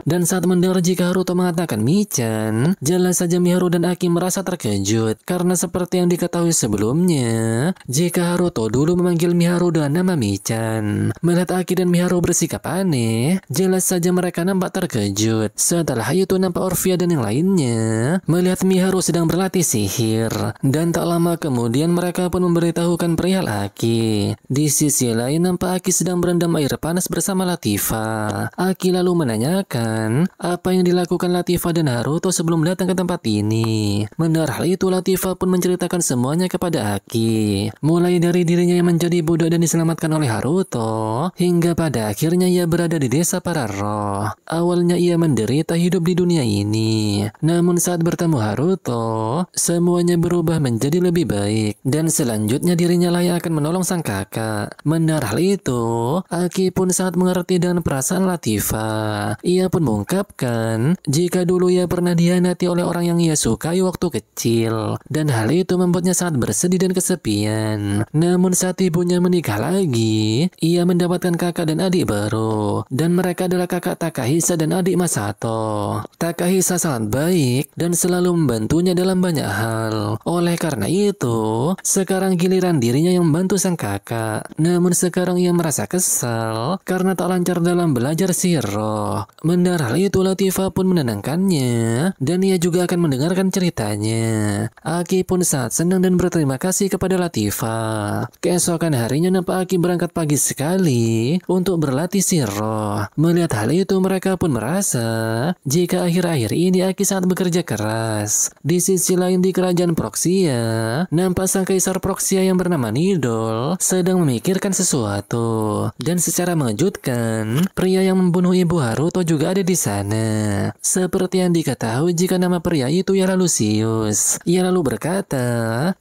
Dan saat mendengar jika Haruto mengatakan Michan, jelas saja Miharu dan Aki merasa terkejut karena seperti yang diketahui sebelumnya, jika Haruto dulu memanggil Miharu dengan nama Michan. Melihat Aki dan Miharu bersikap aneh, jelas saja mereka nampak terkejut. Setelah itu nampak Orphea dan yang lainnya melihat Miharu sedang berlatih sihir, dan tak lama kemudian mereka pun memberitahukan perihal Aki. Di sisi lain nampak Aki sedang berendam air panas bersama Latifah. Aki lalu menanyakan apa yang dilakukan Latifah dan Haruto sebelum datang ke tempat ini. Mendengar hal itu, Latifah pun menceritakan semuanya kepada Aki. Mulai dari dirinya yang menjadi budak dan diselamatkan oleh Haruto, hingga pada akhirnya ia berada di desa para roh. Awalnya ia menderita hidup di dunia ini, namun saat bertemu Haruto, semuanya berubah menjadi lebih baik. Dan selanjutnya dirinya lah yang akan menolong sang kakak. Mendengar hal itu, Aki pun sangat mengerti dengan perasaan Latifah. Ia pun mengungkapkan jika dulu ia pernah dihianati oleh orang yang ia sukai waktu kecil, dan hal itu membuatnya sangat bersedih dan kesepian. Namun saat ibunya menikah lagi, ia mendapatkan kakak dan adik baru, dan mereka adalah kakak Takahisa dan adik Masato. Takahisa sangat baik dan selalu membantunya dalam banyak hal. Oleh karena itu, sekarang giliran dirinya yang membantu sang kakak. Namun sekarang ia merasa kesal karena tak lancar dalam belajar sihir roh. Mendengar hal itu, Latifah pun menenangkannya, dan ia juga akan mendengarkan ceritanya. Aki pun sangat senang dan berterima kasih kepada Latifah. Keesokan harinya nampak Aki berangkat pagi sekali untuk berlatih sihir roh. Melihat hal itu, mereka pun merasa jika akhir-akhir ini Aki sangat bekerja keras. Di sisi lain di kerajaan Proxia, nampak sang kaisar Proxia yang bernama Nidol sedang memikirkan sesuatu. Dan secara mengejutkan, pria yang membunuh ibu Haruto juga ada di sana. Seperti yang diketahui jika nama pria itu ialah Lucius. Ia lalu berkata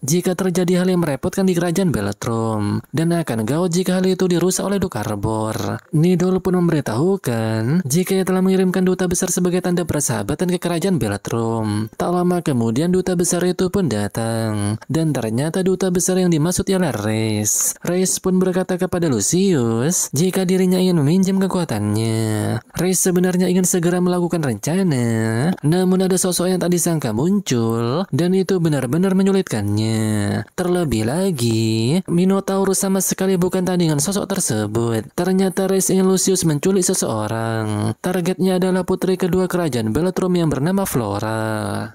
jika terjadi hal yang merepotkan di kerajaan Beletrum, dan akan gawat jika hal itu dirusak oleh Dokarbor. Nidol pun memberitahukan jika ia telah mengirimkan duta besar sebagai tanda persahabatan ke kerajaan Beletrum. Tak lama kemudian duta besar itu pun datang, dan ternyata duta besar yang dimaksud ialah Reis. Reis pun berkata kepada Lucius jika dirinya ingin meminjam kekuatannya. Reis sebenarnya ingin segera melakukan rencana, namun ada sosok yang tak disangka muncul, dan itu benar-benar menyulitkannya. Terlebih lagi, Minotaurus sama sekali bukan tandingan sosok tersebut. Ternyata Reis ingin Lucius menculik seseorang. Targetnya adalah putri kedua kerajaan Beletrum yang bernama Flora.